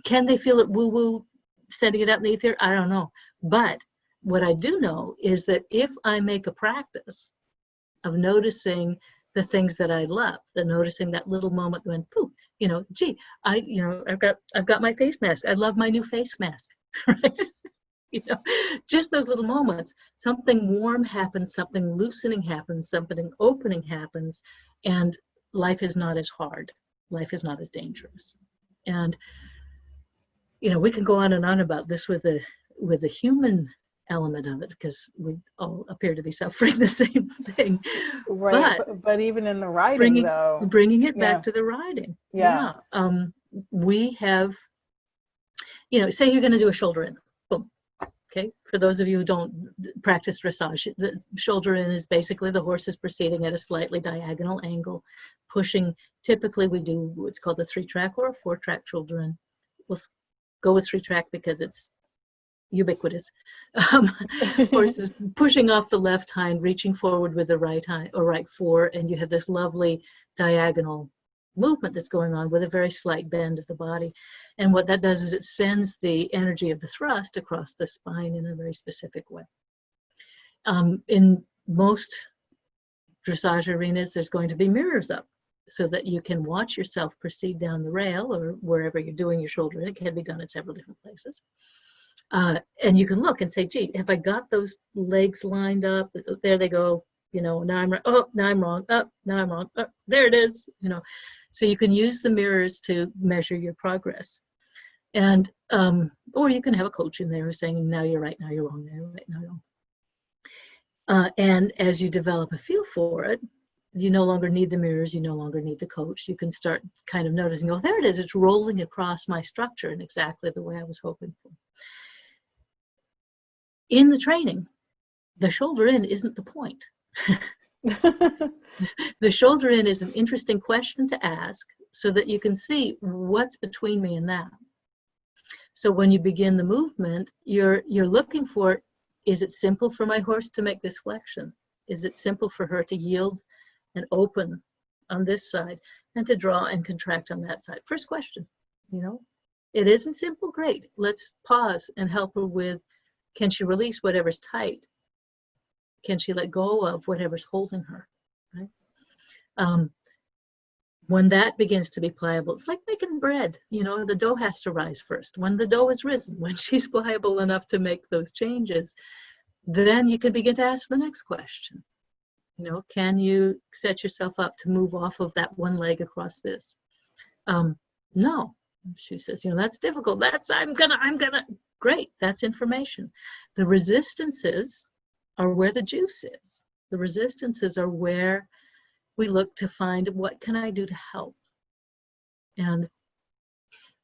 Can they feel it woo-woo, sending it out in the ether? I don't know. But what I do know is that if I make a practice of noticing the things that I love, noticing that little moment when, poof, you know, gee, I've got my face mask. I love my new face mask, right? You know, just those little moments, something warm happens, something loosening happens, something opening happens, and life is not as hard. life is not as dangerous. And, you know, we can go on and on about this with the human element of it, because we all appear to be suffering the same thing. Right. But even in the riding, bringing it back to the riding. Yeah. We have, you know, say you're going to do a shoulder in. Boom. Okay. For those of you who don't practice dressage, the shoulder in is basically the horse is proceeding at a slightly diagonal angle, pushing. Typically, we do what's called a 3-track or a 4-track shoulder in. We'll go with 3-track because it's ubiquitous. Horses pushing off the left hind, reaching forward with the right hind or right fore, and you have this lovely diagonal movement that's going on with a very slight bend of the body. And what that does is it sends the energy of the thrust across the spine in a very specific way. In most dressage arenas, there's going to be mirrors up so that you can watch yourself proceed down the rail or wherever you're doing your shoulder. It can be done in several different places. And you can look and say, gee, have I got those legs lined up? There they go. You know, now I'm wrong. Oh, now I'm wrong. Oh, there it is. You know, so you can use the mirrors to measure your progress. And, or you can have a coach in there who's saying, now you're right, now you're wrong, now you're right, now you're wrong. And as you develop a feel for it, you no longer need the mirrors, you no longer need the coach. You can start kind of noticing, oh, there it is. It's rolling across my structure in exactly the way I was hoping for. In the training, the shoulder in isn't the point. The shoulder in is an interesting question to ask so that you can see what's between me and that. So when you begin the movement, you're looking for, is it simple for my horse to make this flexion? Is it simple for her to yield and open on this side and to draw and contract on that side? First question, you know, it isn't simple, great. Let's pause and help her with, can she release whatever's tight? Can she let go of whatever's holding her, right? When that begins to be pliable, it's like making bread. You know, the dough has to rise first. When the dough is risen, when she's pliable enough to make those changes, then you can begin to ask the next question. You know, can you set yourself up to move off of that one leg across this? No, she says, you know, that's difficult. I'm gonna, great, that's information. The resistances are where the juice is. The resistances are where we look to find, what can I do to help? And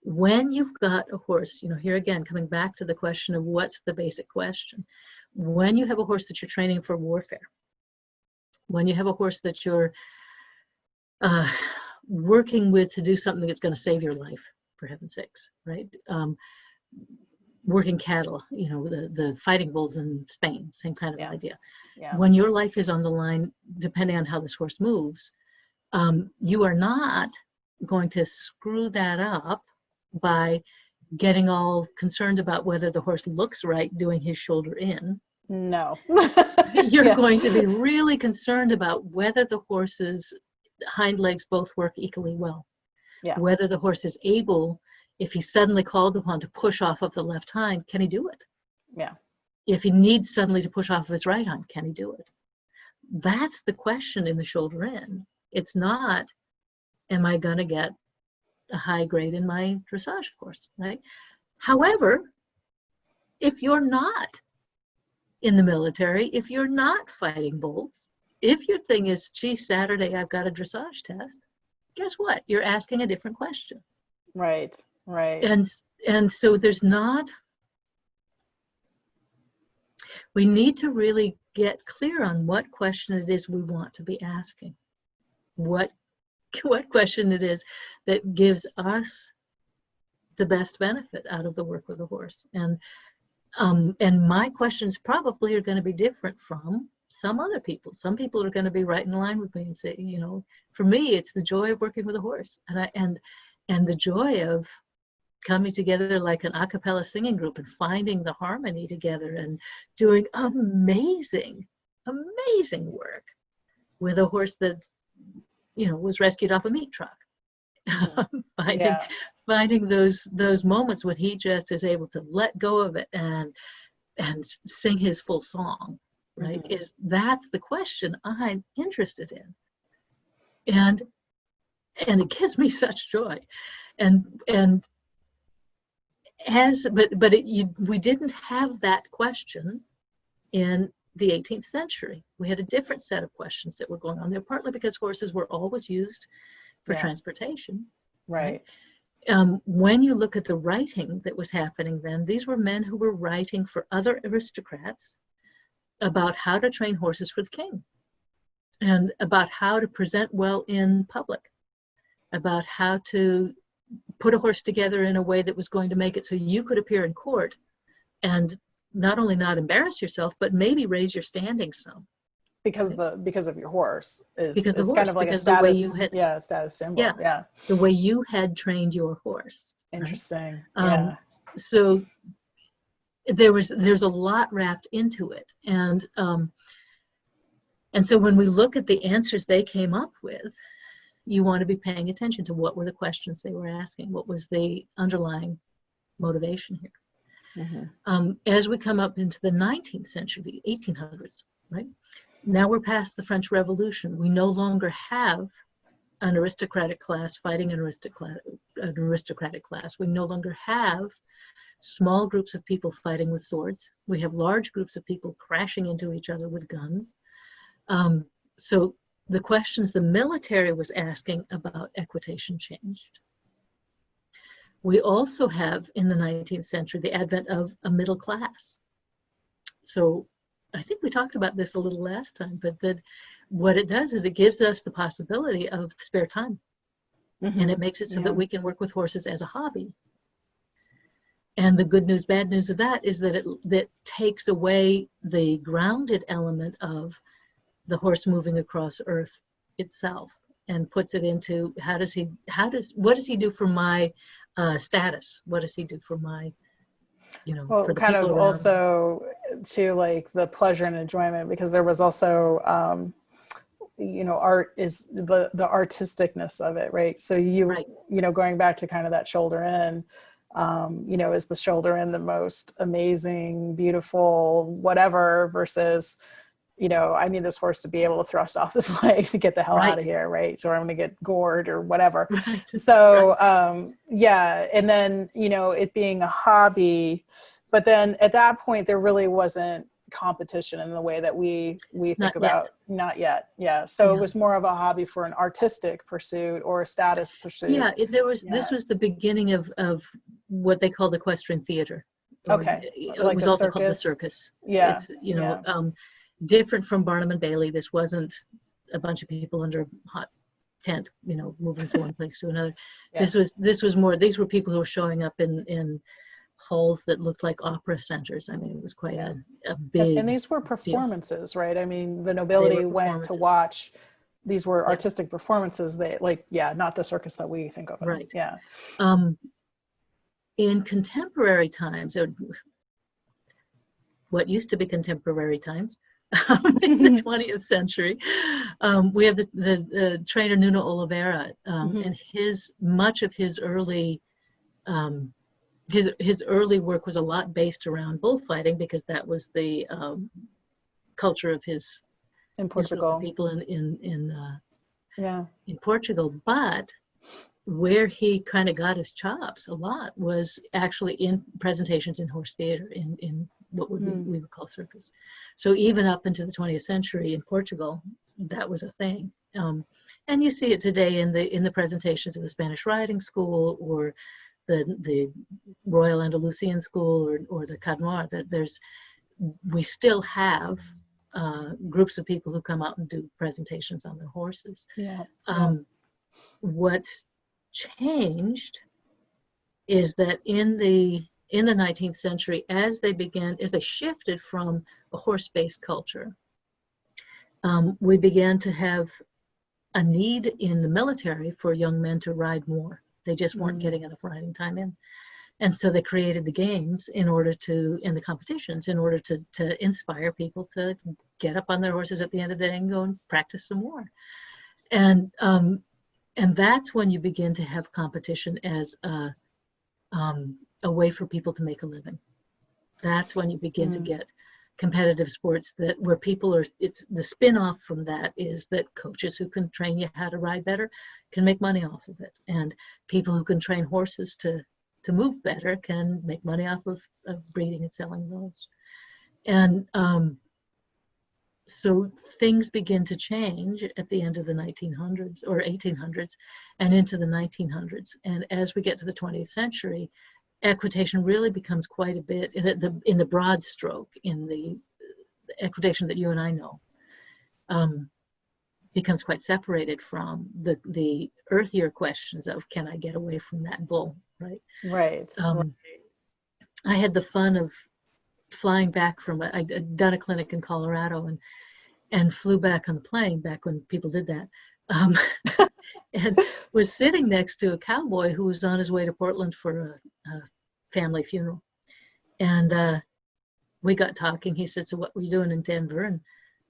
when you've got a horse, you know, here again, coming back to the question of what's the basic question. When you have a horse that you're training for warfare, when you have a horse that you're working with to do something that's going to save your life, for heaven's sakes, right? Working cattle, you know, the fighting bulls in Spain, same kind of idea. Yeah. When your life is on the line, depending on how this horse moves, you are not going to screw that up by getting all concerned about whether the horse looks right doing his shoulder in. No. You're going to be really concerned about whether the horse's hind legs both work equally well. Yeah. Whether the horse is able, if he's suddenly called upon to push off of the left hind, can he do it? Yeah. If he needs suddenly to push off of his right hind, can he do it? That's the question in the shoulder in. It's not, am I going to get a high grade in my dressage course, right? However, if you're not in the military, if you're not fighting bulls, if your thing is, gee, Saturday I've got a dressage test, guess what? You're asking a different question. Right. Right. And so there's not, we need to really get clear on what question it is we want to be asking. What question it is that gives us the best benefit out of the work with the horse. And my questions probably are going to be different from some other people. Some people are going to be right in line with me and say, you know, for me, it's the joy of working with a horse, and the joy of coming together like an a cappella singing group and finding the harmony together and doing amazing work with a horse that, you know, was rescued off a meat truck. Finding those moments when he just is able to let go of it and sing his full song, right? That's the question I'm interested in. And and it gives me such joy. We didn't have that question in the 18th century. We had a different set of questions that were going on there, partly because horses were always used for transportation. Right. When you look at the writing that was happening then, these were men who were writing for other aristocrats about how to train horses for the king, and about how to present well in public, about how to put a horse together in a way that was going to make it so you could appear in court and not only not embarrass yourself, but maybe raise your standing some. Because of your horse is kind of like a status, status symbol. Yeah. The way you had trained your horse. Interesting. Right? So there's a lot wrapped into it. And so when we look at the answers they came up with, you want to be paying attention to what were the questions they were asking, what was the underlying motivation here. As we come up into the 19th century, the 1800s, right? Now we're past the French Revolution. We no longer have an aristocratic class fighting an aristocratic class. We no longer have small groups of people fighting with swords. We have large groups of people crashing into each other with guns. So the questions the military was asking about equitation changed. We also have, in the 19th century, the advent of a middle class. So I think we talked about this a little last time, but that what it does is it gives us the possibility of spare time. And it makes it so that we can work with horses as a hobby. And the good news, bad news of that is that that takes away the grounded element of the horse moving across earth itself, and puts it into what does he do for my status? What does he do for my, well, for the kind people of around also him? To like the pleasure and enjoyment, because there was also art is the artisticness of it, right? So going back to kind of that shoulder in, is the shoulder in the most amazing, beautiful, whatever, versus I need this horse to be able to thrust off this leg to get the hell out of here, right? Or I'm going to get gored or whatever. Right. So, and then, it being a hobby, but then at that point, there really wasn't competition in the way that we think about. Not yet. Yeah. So it was more of a hobby for an artistic pursuit or a status pursuit. Yeah. This was the beginning of what they called equestrian theater. Okay. It was also called the circus. Yeah. It's, different from Barnum and Bailey. This wasn't a bunch of people under a hot tent, moving from one place to another. Yeah. This was more, these were people who were showing up in halls that looked like opera centers. I mean, it was quite a big and these were performances, right? I mean, the nobility went to watch. These were artistic performances. They not the circus that we think of. Right. Yeah. In contemporary times, or what used to be contemporary times, in the 20th century, we have the trainer Nuno Oliveira, and much of his early his early work was a lot based around bullfighting, because that was the culture of his Portugal, people in Portugal. But where he kind of got his chops a lot was actually in presentations in horse theater, in what we would call circus. So even up into the 20th century in Portugal, that was a thing. And you see it today in the presentations of the Spanish Riding School, or the Royal Andalusian School, or the Cadnoir, that we still have groups of people who come out and do presentations on their horses. What's changed is that in the 19th century, as they shifted from a horse-based culture, we began to have a need in the military for young men to ride more. They just weren't getting enough riding time in. And so they created the games and the competitions in order to inspire people to get up on their horses at the end of the day and go and practice some more. And that's when you begin to have competition as a way for people to make a living. That's when you begin to get competitive sports that where people are, it's the spin-off from that is that coaches who can train you how to ride better can make money off of it, and people who can train horses to move better can make money off of breeding and selling those. And so things begin to change at the end of the 1900s or 1800s and into the 1900s. And as we get to the 20th century, equitation really becomes quite a bit, in the broad stroke, in the equitation that you and I know, becomes quite separated from the earthier questions of, can I get away from that bull, right? Right. I had the fun of flying back from, I'd done a clinic in Colorado and flew back on the plane back when people did that. And was sitting next to a cowboy who was on his way to Portland for a family funeral. And we got talking. He said, so what were you doing in Denver? And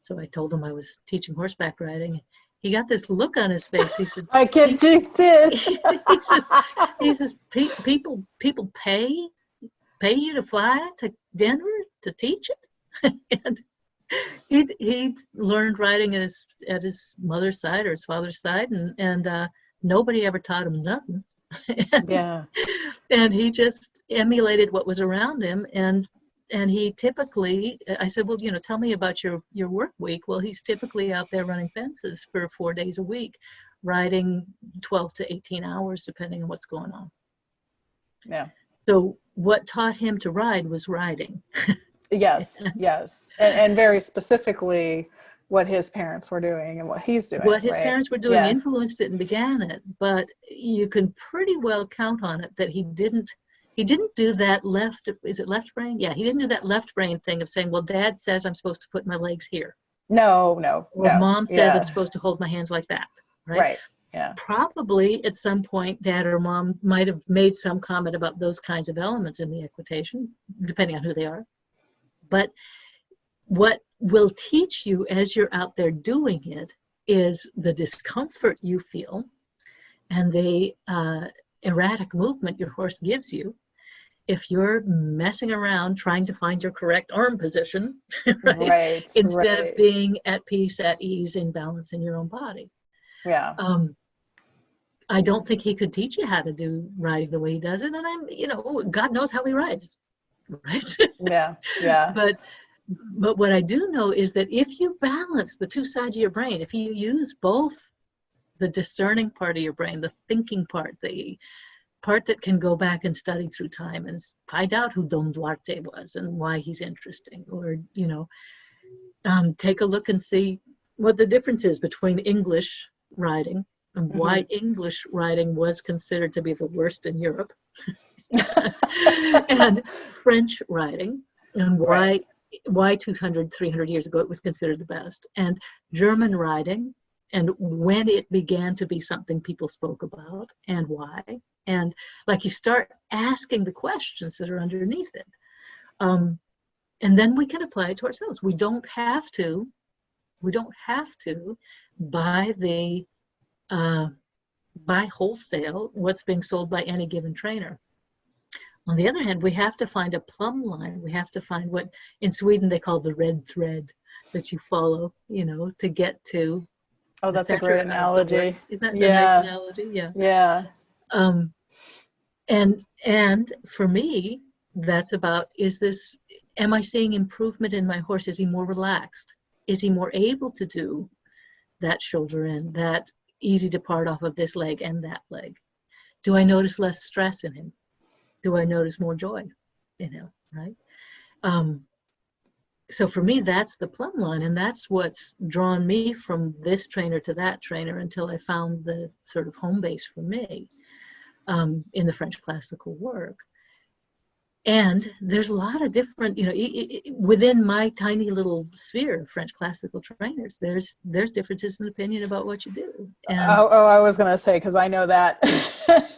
so I told him I was teaching horseback riding. He got this look on his face. He said, I guess you did. he says, people pay you to fly to Denver to teach it? And he'd learned riding at his mother's side or his father's side, and nobody ever taught him nothing. Yeah. And he just emulated what was around him, and he typically, I said, well, tell me about your work week. Well, he's typically out there running fences for 4 days a week, riding 12 to 18 hours, depending on what's going on. Yeah. So what taught him to ride was riding. Yes, yes. And very specifically what his parents were doing and what he's doing. What his right? parents were doing influenced it and began it, but you can pretty well count on it that he didn't do that left brain? Yeah, he didn't do that left brain thing of saying, well, Dad says I'm supposed to put my legs here. No. Or Mom says I'm supposed to hold my hands like that, right? Right, yeah. Probably at some point, Dad or Mom might have made some comment about those kinds of elements in the equitation, depending on who they are. But what will teach you as you're out there doing it is the discomfort you feel and the erratic movement your horse gives you if you're messing around trying to find your correct arm position, right? Instead of being at peace, at ease, in balance in your own body. Yeah. I don't think he could teach you how to do riding the way he does it. And God knows how he rides, right? Yeah. But what I do know is that if you balance the two sides of your brain, if you use both the discerning part of your brain, the thinking part, the part that can go back and study through time and find out who Don Duarte was and why he's interesting, or, take a look and see what the difference is between English riding and why English riding was considered to be the worst in Europe and French riding, and why 200, 300 years ago it was considered the best, and German riding, and when it began to be something people spoke about, and why. And you start asking the questions that are underneath it. And then we can apply it to ourselves. We don't have to buy wholesale what's being sold by any given trainer. On the other hand, we have to find a plumb line. We have to find what in Sweden they call the red thread that you follow, to get to. Oh, that's a great analogy. Isn't that a nice analogy? Yeah. Yeah. And for me, that's about, am I seeing improvement in my horse? Is he more relaxed? Is he more able to do that shoulder in, that easy depart off of this leg and that leg? Do I notice less stress in him? Do I notice more joy in him, right? So for me, that's the plumb line, and that's what's drawn me from this trainer to that trainer until I found the sort of home base for me in the French classical work. And there's a lot of different, within my tiny little sphere of French classical trainers, there's differences in opinion about what you do. And, I was going to say, because I know that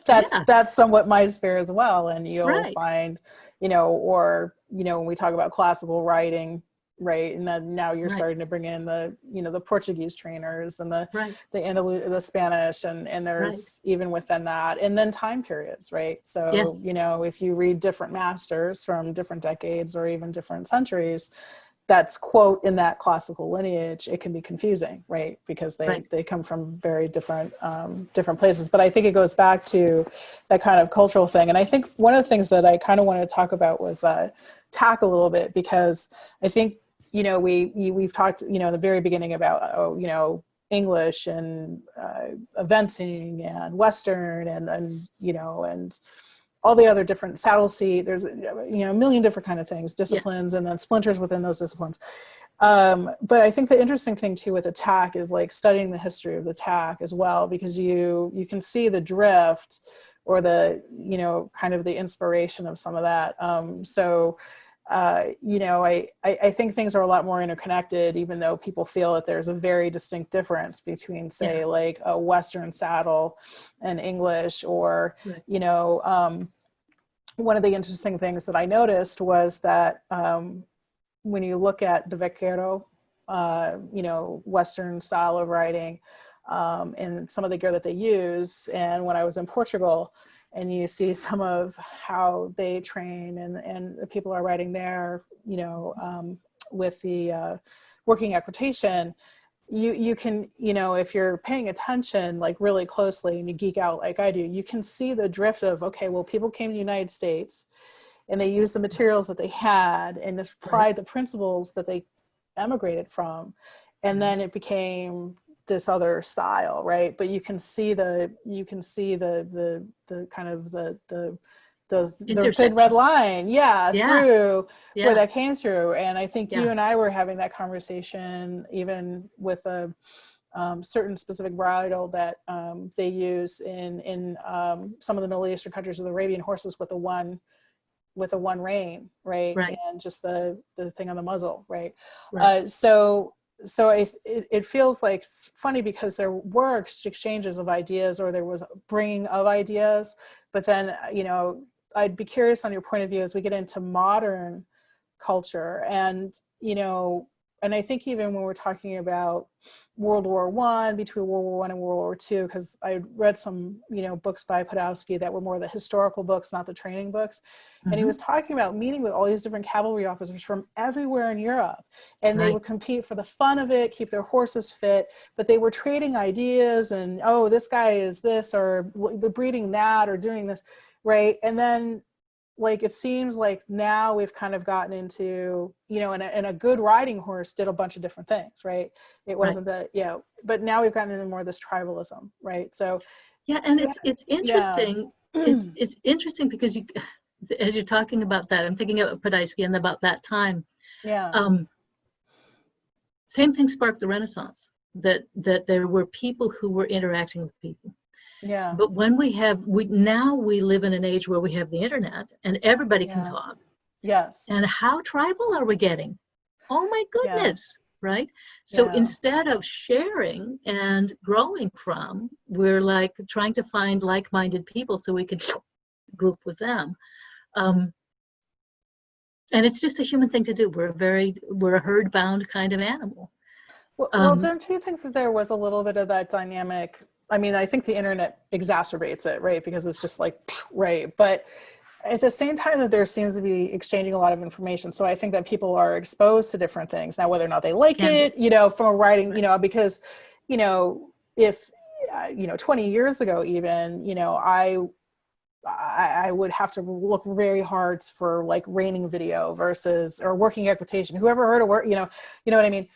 that's somewhat my sphere as well. And you'll find, when we talk about classical writing, right, and then now you're starting to bring in the the Portuguese trainers and the Spanish, and there's even within that, and then time periods, right? So if you read different masters from different decades or even different centuries, that's quote in that classical lineage, it can be confusing, right? Because they come from very different places. But I think it goes back to that kind of cultural thing. And I think one of the things that I kind of wanted to talk about was tack a little bit, because I think, we've talked, in the very beginning about, English and eventing and Western and all the other different saddle seat. There's, a million different kind of things, disciplines, and then splinters within those disciplines. But I think the interesting thing too with the tack is like studying the history of the tack as well, because you can see the drift or the, kind of the inspiration of some of that. I think things are a lot more interconnected, even though people feel that there's a very distinct difference between, say, like a Western saddle and English, or, one of the interesting things that I noticed was that when you look at the vaquero, Western style of riding, and some of the gear that they use, and when I was in Portugal, and you see some of how they train and the people are riding there, with the working equitation, you can, if you're paying attention like really closely and you geek out like I do, you can see the drift of, okay, well, people came to the United States and they used the materials that they had and applied the principles that they emigrated from, and then it became this other style, right? But you can see the kind of the thin red line, through where that came through. And I think you and I were having that conversation even with a certain specific bridle that they use in some of the Middle Eastern countries with Arabian horses with a one rein, right? And just the thing on the muzzle, right? So it feels like it's funny because there were exchanges of ideas, or there was bringing of ideas, but then, I'd be curious on your point of view as we get into modern culture. And, and I think even when we're talking about World War I, between World War I and World War II, because I read some, books by Podolsky that were more the historical books, not the training books. And he was talking about meeting with all these different cavalry officers from everywhere in Europe. And they would compete for the fun of it, keep their horses fit, but they were trading ideas and, oh, this guy is this, or breeding that, or doing this, right? And then, like, it seems like now we've kind of gotten into, and a good riding horse did a bunch of different things, right? It wasn't that, but now we've gotten into more of this tribalism, right? So and it's interesting. It's interesting because as you're talking about that, I'm thinking of Podolsky and about that time. Same thing sparked the Renaissance, that there were people who were interacting with people. But when we live in an age where we have the internet and everybody can talk. And how tribal are we getting? Oh my goodness, right? So instead of sharing and growing from, we're like trying to find like-minded people so we can group with them. And it's just a human thing to do. We're a herd-bound kind of animal. Well, don't you think that there was a little bit of that dynamic? I mean, I think the internet exacerbates it, right? Because it's just like, right. But at the same time that there seems to be exchanging a lot of information. So I think that people are exposed to different things. Now, whether or not they like it, from a writing, because, if, 20 years ago, even, I would have to look very hard for like reining video or working equitation. Whoever heard of work, you know what I mean?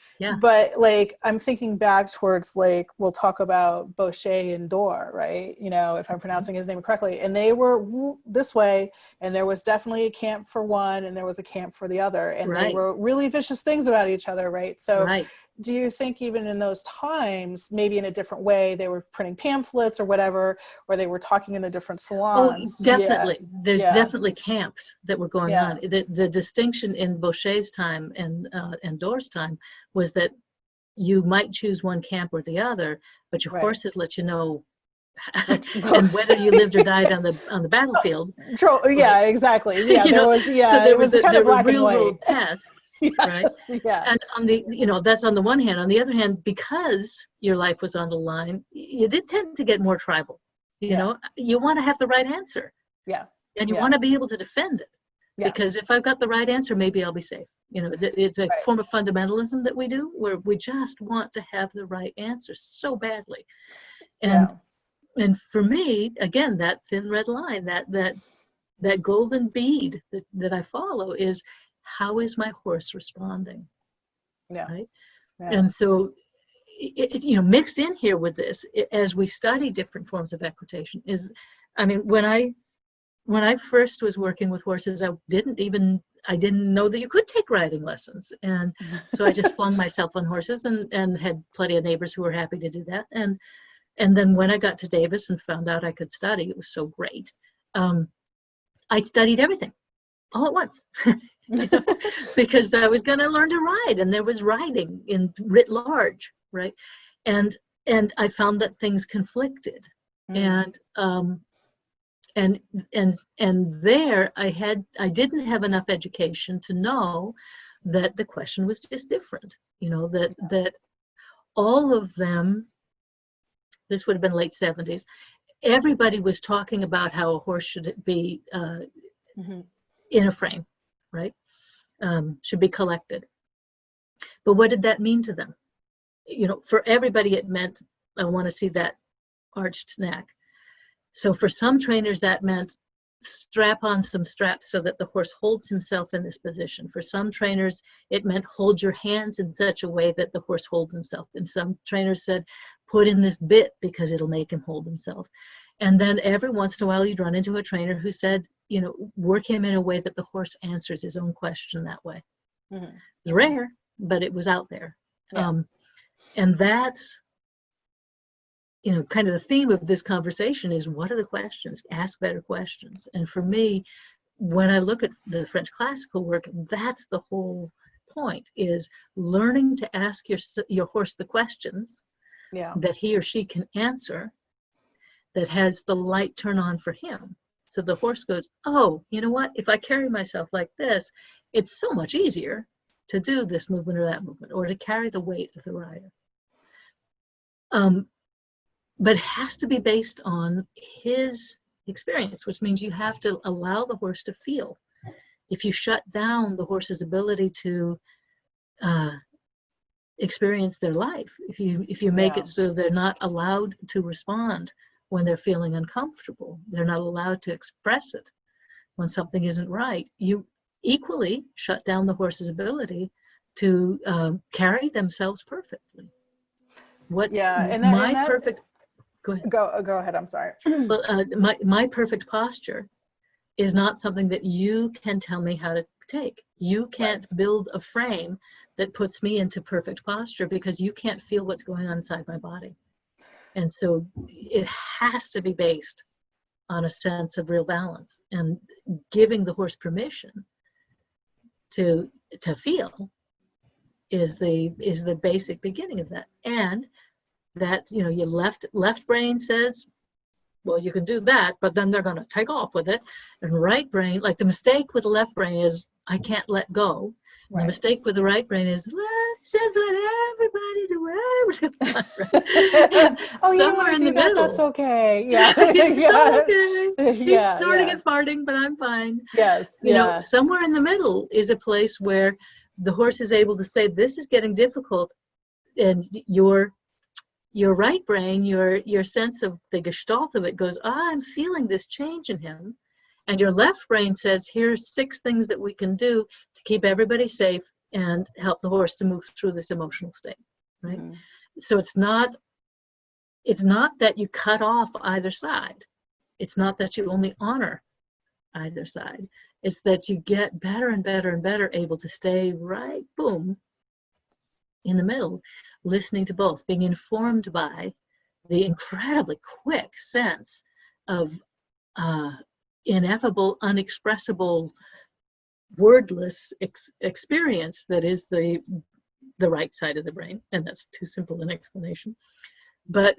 But like, I'm thinking back towards like, we'll talk about Bochet and Dor, right? If I'm pronouncing his name correctly, and they were this way, and there was definitely a camp for one and there was a camp for the other. And they wrote really vicious things about each other, right? So do you think even in those times, maybe in a different way, they were printing pamphlets or whatever, or they were talking in the different salons? Oh, definitely. There's definitely camps that were going on. The distinction in Bochet's time and Dor's time was that you might choose one camp or the other, but your horses let you know and whether you lived or died on the battlefield. Exactly. There was so there it was kind of black and white tests. Right. And on the that's on the one hand. On the other hand, because your life was on the line, you did tend to get more tribal. You want to have the right answer. And you want to be able to defend it. Because if I've got the right answer, maybe I'll be safe. You know, it's a form of fundamentalism that we do, where we just want to have the right answer so badly. And for me, again, that thin red line, that golden bead that I follow is, how is my horse responding? Right? And so, you know, mixed in here with this, as we study different forms of equitation, is, I mean, when I first was working with horses, I didn't know that you could take riding lessons. And so I just flung myself on horses and had plenty of neighbors who were happy to do that. And then when I got to Davis and found out I could study, it was so great. I studied everything all at once. Because I was going to learn to ride, and there was riding in writ large, right? And I found that things conflicted. And there I didn't have enough education to know that the question was just different. You know, that all of them, this would have been late 70s, everybody was talking about how a horse should be in a frame, right? Should be collected. But what did that mean to them? You know, for everybody it meant, I want to see that arched neck. So for some trainers that meant strap on some straps so that the horse holds himself in this position. For some trainers it meant hold your hands in such a way that the horse holds himself. And some trainers said put in this bit because it'll make him hold himself. And then every once in a while you'd run into a trainer who said, you know, work him in a way that the horse answers his own question that way. It was rare, but it was out there. And that's, you know, kind of the theme of this conversation is, what are the questions? Ask better questions. And for me, when I look at the French classical work, that's the whole point, is learning to ask your horse the questions that he or she can answer, that has the light turn on for him. So the horse goes, oh, you know what? If I carry myself like this, it's so much easier to do this movement or that movement, or to carry the weight of the rider. But it has to be based on his experience, which means you have to allow the horse to feel. If you shut down the horse's ability to experience their life, if you make it so they're not allowed to respond when they're feeling uncomfortable, they're not allowed to express it when something isn't right, you equally shut down the horse's ability to carry themselves perfectly. Go ahead. Go ahead. I'm sorry. Well, my perfect posture is not something that you can tell me how to take. You can't build a frame that puts me into perfect posture, because you can't feel what's going on inside my body. And so it has to be based on a sense of real balance, and giving the horse permission to feel is the basic beginning of that. And that's, you know, your left brain says, well, you can do that, but then they're going to take off with it. And right brain, like the mistake with the left brain is, I can't let go. The mistake with the right brain is, let's just let everybody do whatever they want. Right? Oh, you don't want to do that? That's okay. Yeah. Okay. He's snorting and farting, but I'm fine. Yes. You know, somewhere in the middle is a place where the horse is able to say, this is getting difficult, and your right brain, your sense of the gestalt of it goes, I'm feeling this change in him. And your left brain says, here's 6 things that we can do to keep everybody safe and help the horse to move through this emotional state, right? So it's not that you cut off either side. It's not that you only honor either side. It's that you get better and better and better able to stay right, boom, in the middle, listening to both, being informed by the incredibly quick sense of ineffable, unexpressible, wordless experience that is the right side of the brain. And that's too simple an explanation. But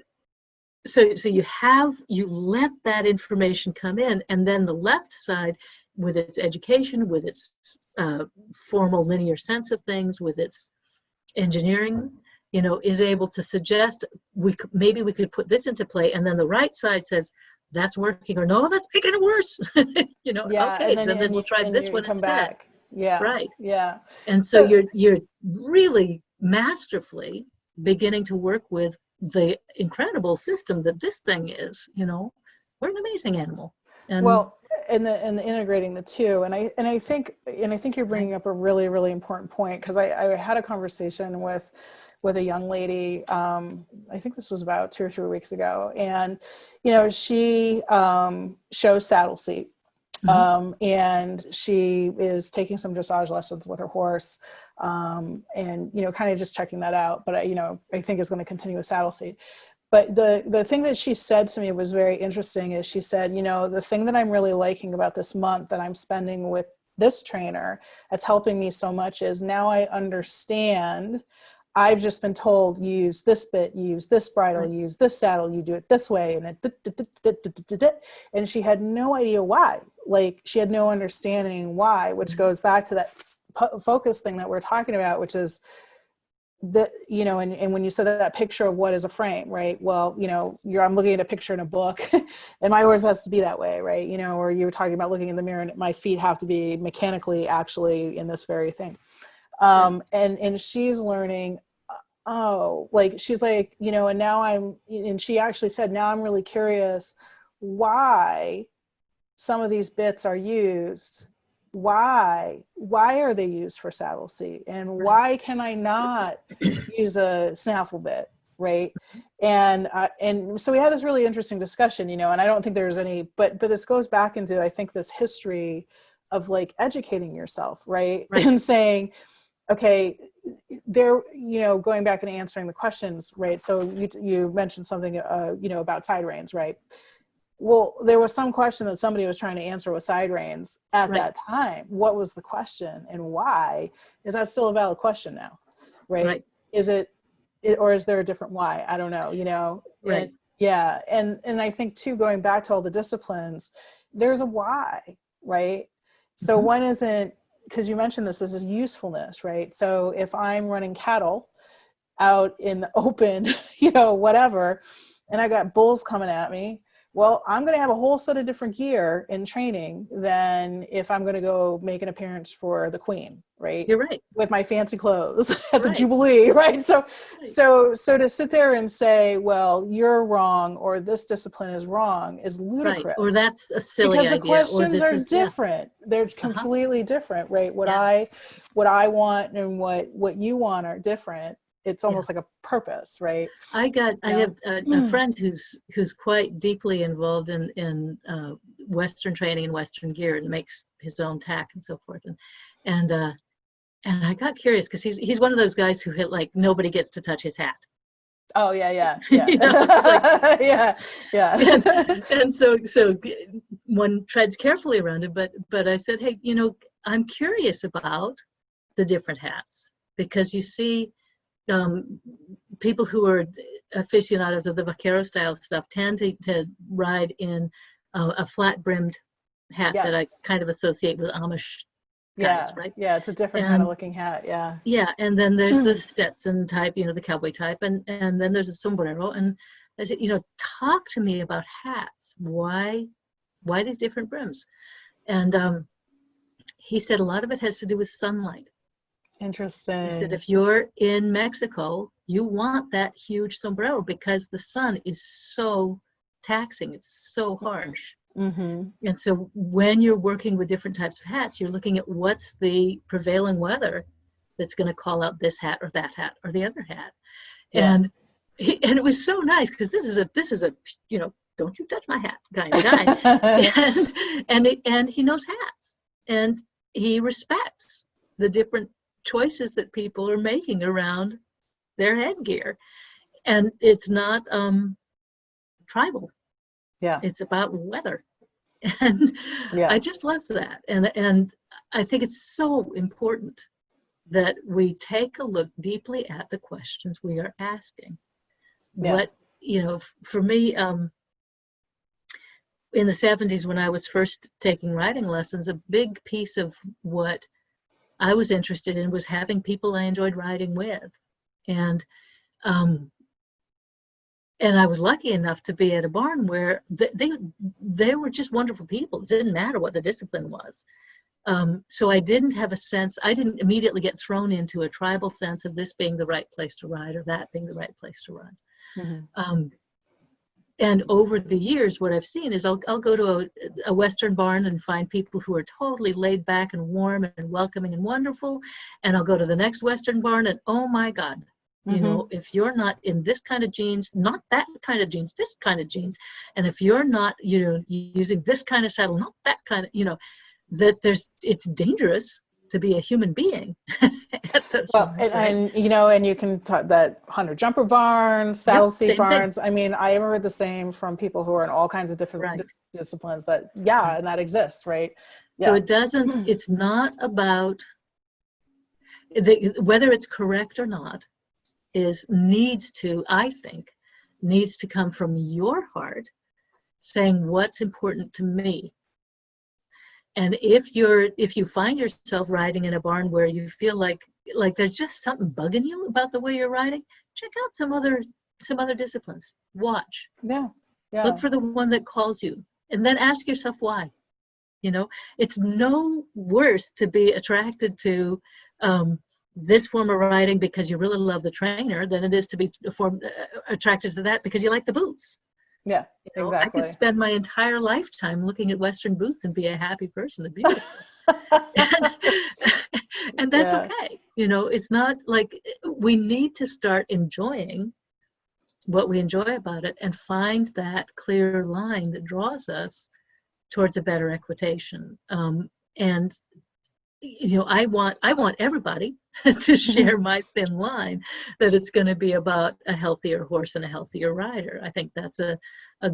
so you let that information come in, and then the left side, with its education, with its formal linear sense of things, with its engineering, you know, is able to suggest maybe we could put this into play. And then the right side says, that's working, or no, that's making it worse. Yeah, okay, so then we'll try this one come instead. back. Yeah. Right. Yeah. And so you're really masterfully beginning to work with the incredible system that this thing is. We're an amazing animal. And well, and the integrating the two, and I think you're bringing up a really, really important point, because I had a conversation with a young lady, I think this was about 2 or 3 weeks ago, and she shows saddle seat. And she is taking some dressage lessons with her horse, and kind of just checking that out, but I think is going to continue with saddle seat. But the thing that she said to me was very interesting, is she said, the thing that I'm really liking about this month that I'm spending with this trainer that's helping me so much is now I understand. I've just been told, use this bit, use this bridle, use this saddle, you do it this way. And she had no idea why. Like, she had no understanding why, which goes back to that focus thing that we're talking about, which is that, and when you said that picture of what is a frame, right? Well, I'm looking at a picture in a book and my horse has to be that way, right? Or you were talking about looking in the mirror and my feet have to be mechanically actually in this very thing. And she's learning, she's like, and now and she actually said, now I'm really curious why some of these bits are used. Why are they used for saddle seat? And why can I not use a snaffle bit? Right. And so we had this really interesting discussion, and I don't think there's any, but this goes back into, I think, this history of like educating yourself, right? And saying, okay, there, going back and answering the questions, right? So you mentioned something, about side reins, right? Well, there was some question that somebody was trying to answer with side reins at that time. What was the question and why? Is that still a valid question now? Right. Is it, or is there a different why? I don't know, Right. And I think too, going back to all the disciplines, there's a why, right? So one isn't, because you mentioned this is usefulness, right? So if I'm running cattle out in the open, whatever, and I got bulls coming at me, well, I'm going to have a whole set of different gear in training than if I'm going to go make an appearance for the queen, right? You're right. With my fancy clothes at the Jubilee, right? So to sit there and say, well, you're wrong, or this discipline is wrong, is ludicrous. Right. Or that's a silly idea. Because the questions are different. They're completely different, right? What I want and what you want are different. It's almost like a purpose, right? I have a friend who's quite deeply involved in Western training and Western gear, and makes his own tack and so forth. And I got curious, because he's one of those guys who hit like nobody gets to touch his hat. Oh yeah. And so one treads carefully around it. But I said, hey, I'm curious about the different hats, because you see. People who are aficionados of the vaquero style stuff tend to ride in a flat brimmed hat that I kind of associate with Amish guys, right? Yeah, it's a different kind of looking hat, Yeah, and then there's the Stetson type, the cowboy type, and then there's a sombrero. And I said, talk to me about hats. Why these different brims? And he said a lot of it has to do with sunlight. Interesting. He said, if you're in Mexico, you want that huge sombrero because the sun is so taxing. It's so harsh. And so when you're working with different types of hats, you're looking at what's the prevailing weather that's going to call out this hat or that hat or the other hat. And it was so nice, because this is a don't you touch my hat kind of guy. and he knows hats, and he respects the different choices that people are making around their headgear, and it's not tribal. It's about weather, and I just love that, and I think it's so important that we take a look deeply at the questions we are asking. What for me, in the 70s, when I was first taking riding lessons, a big piece of what I was interested in was having people I enjoyed riding with. And and I was lucky enough to be at a barn where they were just wonderful people. It didn't matter what the discipline was. So I didn't have a sense, I didn't immediately get thrown into a tribal sense of this being the right place to ride or that being the right place to ride. Mm-hmm. And over the years, what I've seen is I'll go to a Western barn and find people who are totally laid back and warm and welcoming and wonderful. And I'll go to the next Western barn and, oh my God, you know, if you're not in this kind of jeans, not that kind of jeans, this kind of jeans, and if you're not, you know, using this kind of saddle, not that kind of, you know, that it's dangerous to be a human being. Well, and you know, and you can talk that hunter jumper barns, saddle seat barns. Thing. I mean, I have heard the same from people who are in all kinds of different disciplines that, and that exists, right? So it doesn't, it's not about whether it's correct or not, needs to come from your heart, saying what's important to me. And if you find yourself riding in a barn where you feel like there's just something bugging you about the way you're riding, check out some other disciplines. Watch. Yeah. Look for the one that calls you, and then ask yourself why. You know, it's no worse to be attracted to this form of riding because you really love the trainer than it is to be attracted to that because you like the boots. Yeah, you know, exactly. I could spend my entire lifetime looking at Western boots and be a happy person. They're beautiful. and that's okay. You know, it's not like we need to start enjoying what we enjoy about it and find that clear line that draws us towards a better equitation. And you know, I want everybody to share my thin line that it's going to be about a healthier horse and a healthier rider. I think that's a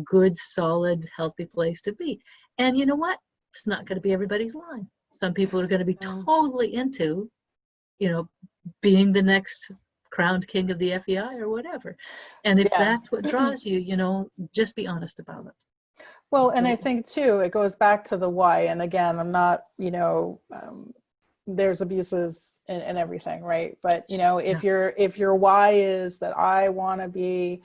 good, solid, healthy place to be. And you know what? It's not going to be everybody's line. Some people are going to be totally into, you know, being the next crowned king of the FEI or whatever. And if that's what draws you, you know, just be honest about it. Well, and I think too, it goes back to the why. And again, I'm not, you know, there's abuses and everything, right? But you know, if your why is that I want to be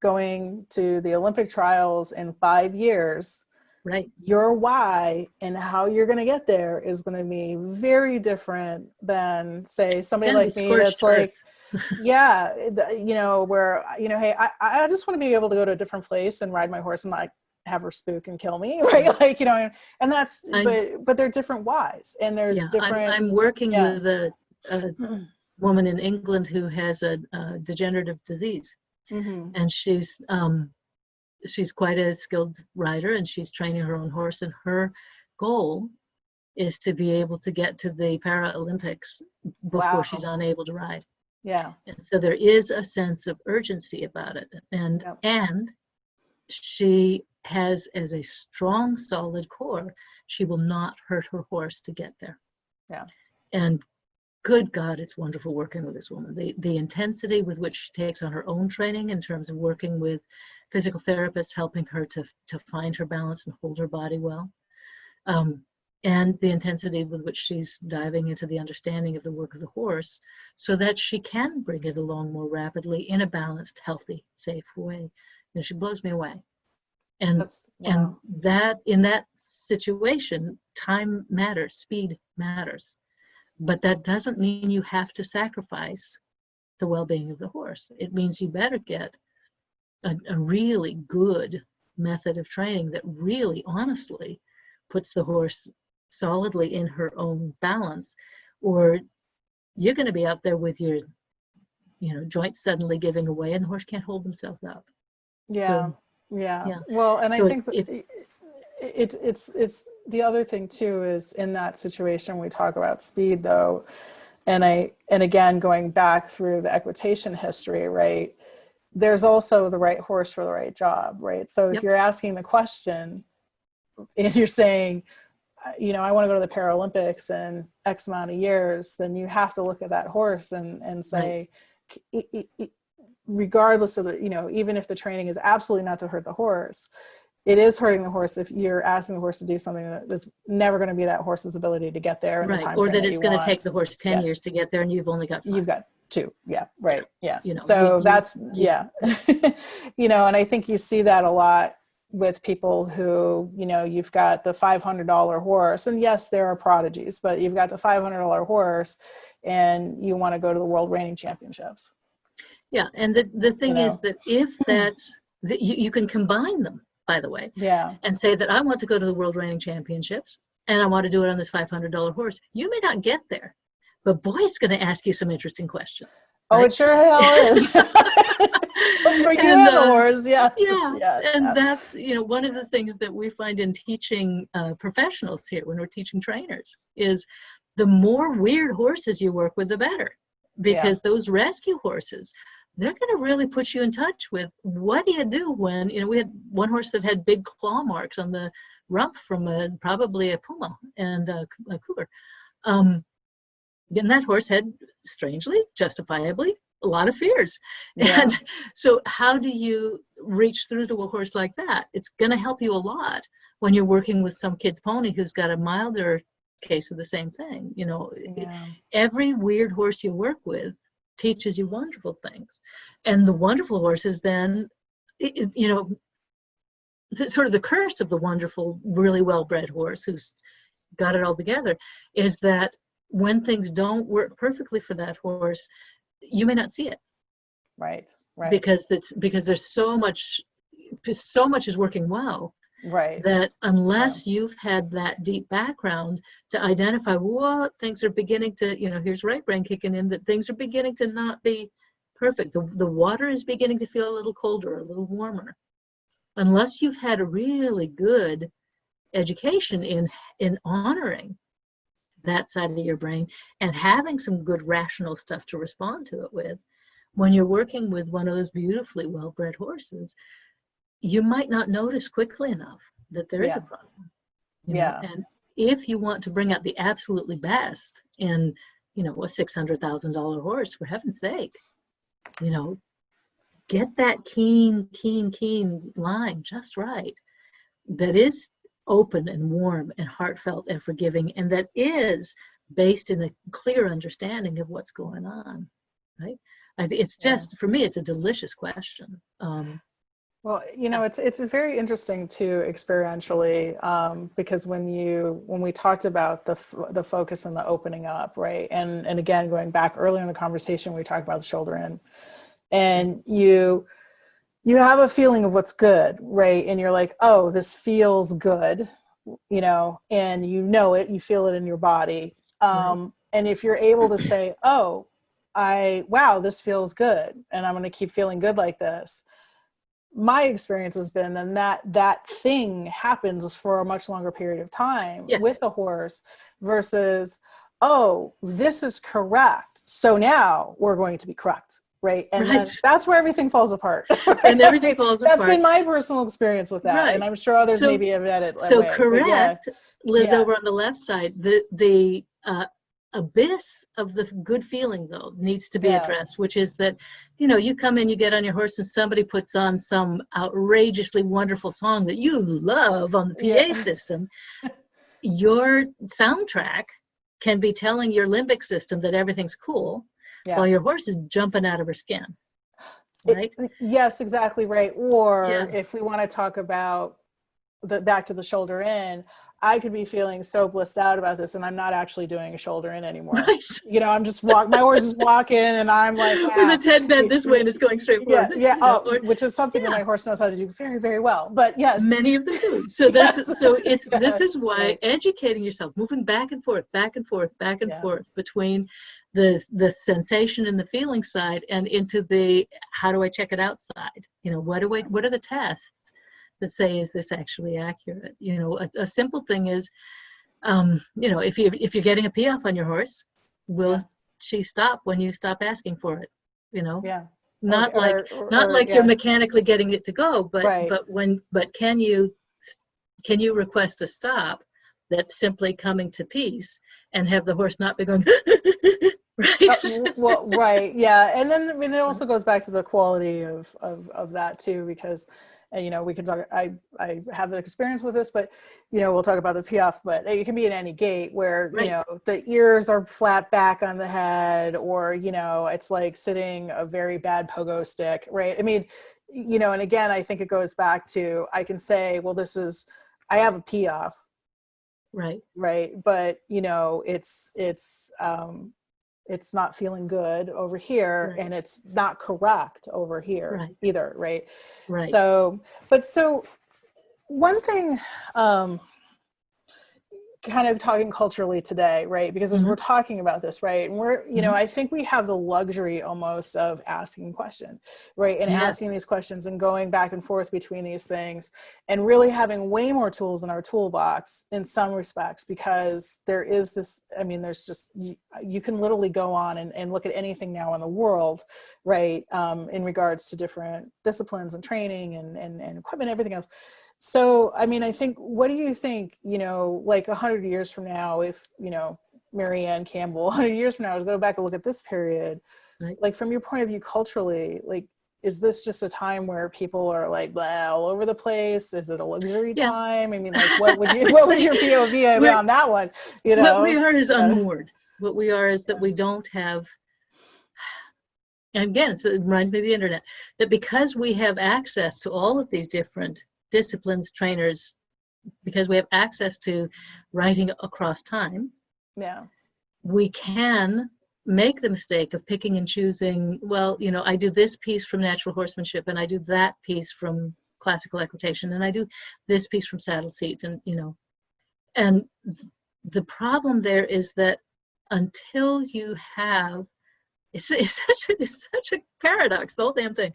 going to the Olympic trials in 5 years, right? Your why and how you're going to get there is going to be very different than, say, somebody like me that's like, you know, where, you know, hey, I just want to be able to go to a different place and ride my horse and like have her spook and kill me, right? Like, you know, and that's, but they're different whys, and there's different. I'm working with a woman in England who has a degenerative disease, and she's quite a skilled rider, and she's training her own horse, and her goal is to be able to get to the Paralympics before she's unable to ride. Yeah. And so there is a sense of urgency about it, and she has as a strong, solid core, she will not hurt her horse to get there. Yeah. And good God, it's wonderful working with this woman. The intensity with which she takes on her own training in terms of working with physical therapists, helping her to find her balance and hold her body well. And the intensity with which she's diving into the understanding of the work of the horse so that she can bring it along more rapidly in a balanced, healthy, safe way. And she blows me away. And that in that situation, time matters, speed matters, but that doesn't mean you have to sacrifice the well-being of the horse. It means you better get a really good method of training that really honestly puts the horse solidly in her own balance, or you're going to be out there with your, you know, joints suddenly giving away and the horse can't hold themselves up. Yeah. Well, and so I think it's the other thing too is in that situation we talk about speed though, and again going back through the equitation history, right? There's also the right horse for the right job, right? So if you're asking the question and you're saying, you know, I want to go to the Paralympics in X amount of years, then you have to look at that horse and say, regardless of the, you know, even if the training is absolutely not to hurt the horse, it is hurting the horse if you're asking the horse to do something that is never going to be that horse's ability to get there in the time or that it's going to take the horse 10 years to get there and you've only got 5. Two. Yeah. Right. Yeah. You know, So yeah. And I think you see that a lot with people who, you've got the $500 horse, and yes, there are prodigies, but you've got the $500 horse and you want to go to the World Reining Championships. Yeah. And the thing is that if you can combine them, by the way, and say that I want to go to the World Reining Championships and I want to do it on this $500 horse. You may not get there, but boy, it's going to ask you some interesting questions. Right? Oh, it sure hell is. For you and the horse, yeah. And that's, one of the things that we find in teaching professionals here when we're teaching trainers is the more weird horses you work with, the better. Because those rescue horses, they're going to really put you in touch with what do you do when, we had one horse that had big claw marks on the rump from probably a puma and a cougar. And that horse had, strangely, justifiably, a lot of fears. And so how do you reach through to a horse like that? It's going to help you a lot when you're working with some kid's pony who's got a milder case of the same thing. Every weird horse you work with teaches you wonderful things. And the wonderful horses then, sort of the curse of the wonderful, really well-bred horse who's got it all together is that when things don't work perfectly for that horse, you may not see it. Right. Because there's so much is working well. Right. That unless you've had that deep background to identify what things are beginning to, here's right brain kicking in, that things are beginning to not be perfect. The water is beginning to feel a little colder, a little warmer. Unless you've had a really good education in honoring that side of your brain and having some good rational stuff to respond to it with, when you're working with one of those beautifully well-bred horses, you might not notice quickly enough that there is a problem. And if you want to bring out the absolutely best in, a $600,000 horse, for heaven's sake, get that keen line just right. That is open and warm and heartfelt and forgiving, and that is based in a clear understanding of what's going on, right? It's just, for me, it's a delicious question. Well, it's very interesting too, experientially, because when we talked about the focus and the opening up, right? And again, going back earlier in the conversation, we talked about the shoulder in, and you have a feeling of what's good, right? And you're like, oh, this feels good, and you feel it in your body. And if you're able to say, oh, wow, this feels good, and I'm going to keep feeling good like this. My experience has been then that thing happens for a much longer period of time with the horse versus, oh, this is correct, so now we're going to be correct. Right. And then that's where everything falls apart. Right? And everything falls apart. That's been my personal experience with that. Right. And I'm sure others maybe have had it. So correct lives over on the left side. The abyss of the good feeling, though, needs to be addressed, which is that, you come in, you get on your horse and somebody puts on some outrageously wonderful song that you love on the PA system. Your soundtrack can be telling your limbic system that everything's cool. While your horse is jumping out of her skin, right? Yes, exactly right. Or if we want to talk about back to the shoulder in, I could be feeling so blissed out about this, and I'm not actually doing a shoulder in anymore. Right. I'm just my horse is walking, and I'm like, with its head bent this way, and it's going straight forward. Which is something that my horse knows how to do very, very well. But yes, many of them do. So this is why educating yourself, moving back and forth, between the sensation and the feeling side and into the how do I check it outside? What are the tests that say, is this actually accurate? A simple thing is, if you're getting a pee off on your horse, will she stop when you stop asking for it? Not like you're mechanically getting it to go, but can you request a stop that's simply coming to peace and have the horse not be going right. And then it also goes back to the quality of that too, because and, you know, we can talk, I have experience with this, but, you know, we'll talk about the piaffe, but it can be in any gait where, Right. you know, the ears are flat back on the head, or, you know, it's like sitting a very bad pogo stick, right? I mean, you know, and again, I think it goes back to, I can say, well, I have a piaffe. Right. Right. But, you know, it's not feeling good over here, Right. and it's not correct over here Right. either. Right. Right. So one thing, kind of talking culturally today, right? Because as we're talking about this, right, and we're, you know, I think we have the luxury almost of asking questions, right? And Yes. asking these questions and going back and forth between these things, and really having way more tools in our toolbox in some respects, because there is this, I mean, there's just, you can literally go on and look at anything now in the world, right? In regards to different disciplines and training and equipment, everything else. So, I mean, I think, what do you think, you know, like 100 years from now, if, you know, Marianne Campbell, 100 years from now, is go back and look at this period, Right. like from your point of view culturally, like, is this just a time where people are like, blah, all over the place? Is it a luxury time? I mean, like, what would your POV be on that one? You know, what we are is unmoored. What we are is that we don't have, and again, it reminds me of the internet, that because we have access to all of these different disciplines, trainers, because we have access to writing across time, yeah, we can make the mistake of picking and choosing, well, you know, I do this piece from natural horsemanship, and I do that piece from classical equitation, and I do this piece from saddle seat, and, you know, and the problem there is that until you have, it's such a paradox, the whole damn thing.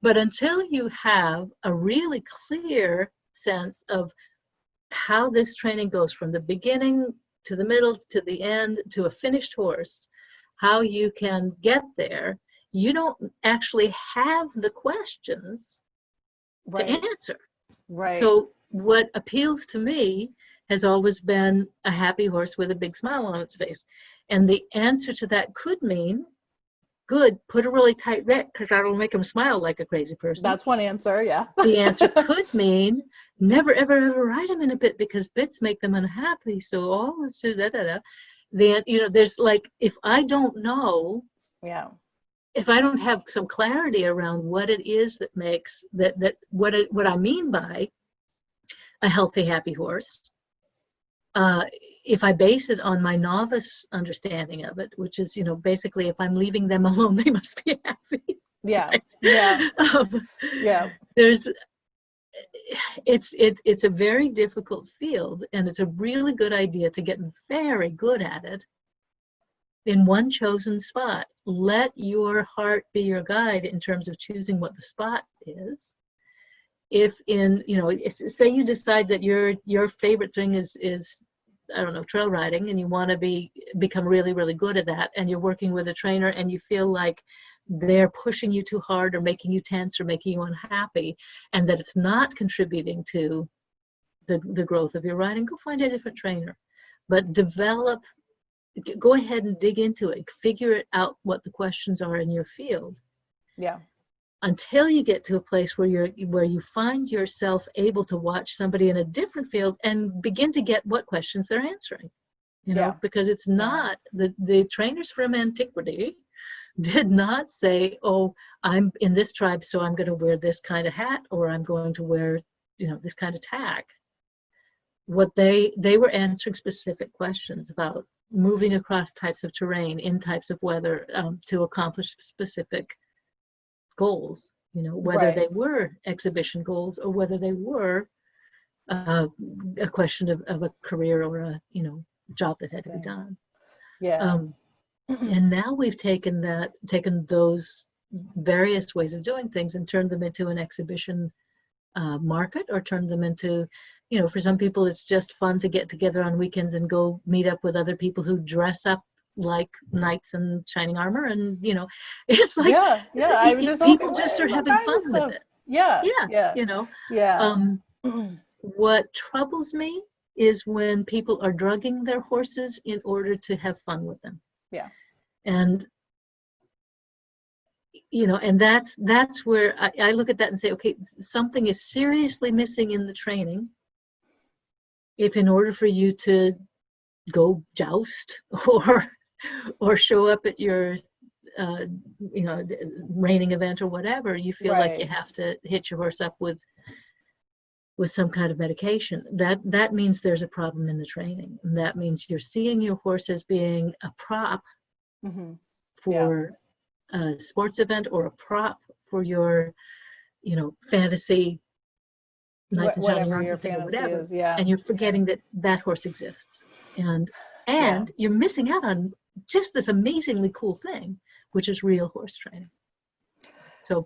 But until you have a really clear sense of how this training goes from the beginning to the middle to the end to a finished horse, how you can get there, you don't actually have the questions to answer. Right. So what appeals to me has always been a happy horse with a big smile on its face. And the answer to that could mean, good, put a really tight neck, because that'll make him smile like a crazy person. That's one answer, yeah. The answer could mean, never, ever, ever ride them in a bit, because bits make them unhappy. So, oh, let's do that. Then, you know, there's like, if I don't know, yeah, if I don't have some clarity around what it is that makes, what I mean by a healthy, happy horse, if I base it on my novice understanding of it, which is, you know, basically, if I'm leaving them alone, they must be happy. Yeah. Right? Yeah. Yeah. It's a very difficult field, and it's a really good idea to get very good at it in one chosen spot. Let your heart be your guide in terms of choosing what the spot is. If say you decide that your favorite thing is I don't know, trail riding, and you want to become really, really good at that, and you're working with a trainer and you feel like they're pushing you too hard or making you tense or making you unhappy, and that it's not contributing to the growth of your riding, go find a different trainer. But go ahead and dig into it, figure it out what the questions are in your field. Yeah. Until you get to a place where you find yourself able to watch somebody in a different field and begin to get what questions they're answering, you know, because it's not the trainers from antiquity did not say, oh, I'm in this tribe, so I'm going to wear this kind of hat, or I'm going to wear, you know, this kind of tack. What they were answering specific questions about moving across types of terrain in types of weather to accomplish specific goals, you know, whether they were exhibition goals or whether they were a question of a career or a, you know, job that had to be done. Yeah. And now we've taken those various ways of doing things and turned them into an exhibition market, or turned them into, you know, for some people it's just fun to get together on weekends and go meet up with other people who dress up like knights in shining armor, and, you know, it's like, I mean, people just are having fun with it. Yeah. You know. Yeah. What troubles me is when people are drugging their horses in order to have fun with them. Yeah. And you know, and that's where I look at that and say, okay, something is seriously missing in the training if in order for you to go joust or show up at your you know, reining event or whatever, you feel like you have to hit your horse up with some kind of medication. That means there's a problem in the training, and that means you're seeing your horse as being a prop for a sports event, or a prop for your, you know, fantasy, nice and shiny, whatever your fantasy is, and you're forgetting that horse exists, and you're missing out on just this amazingly cool thing, which is real horse training. So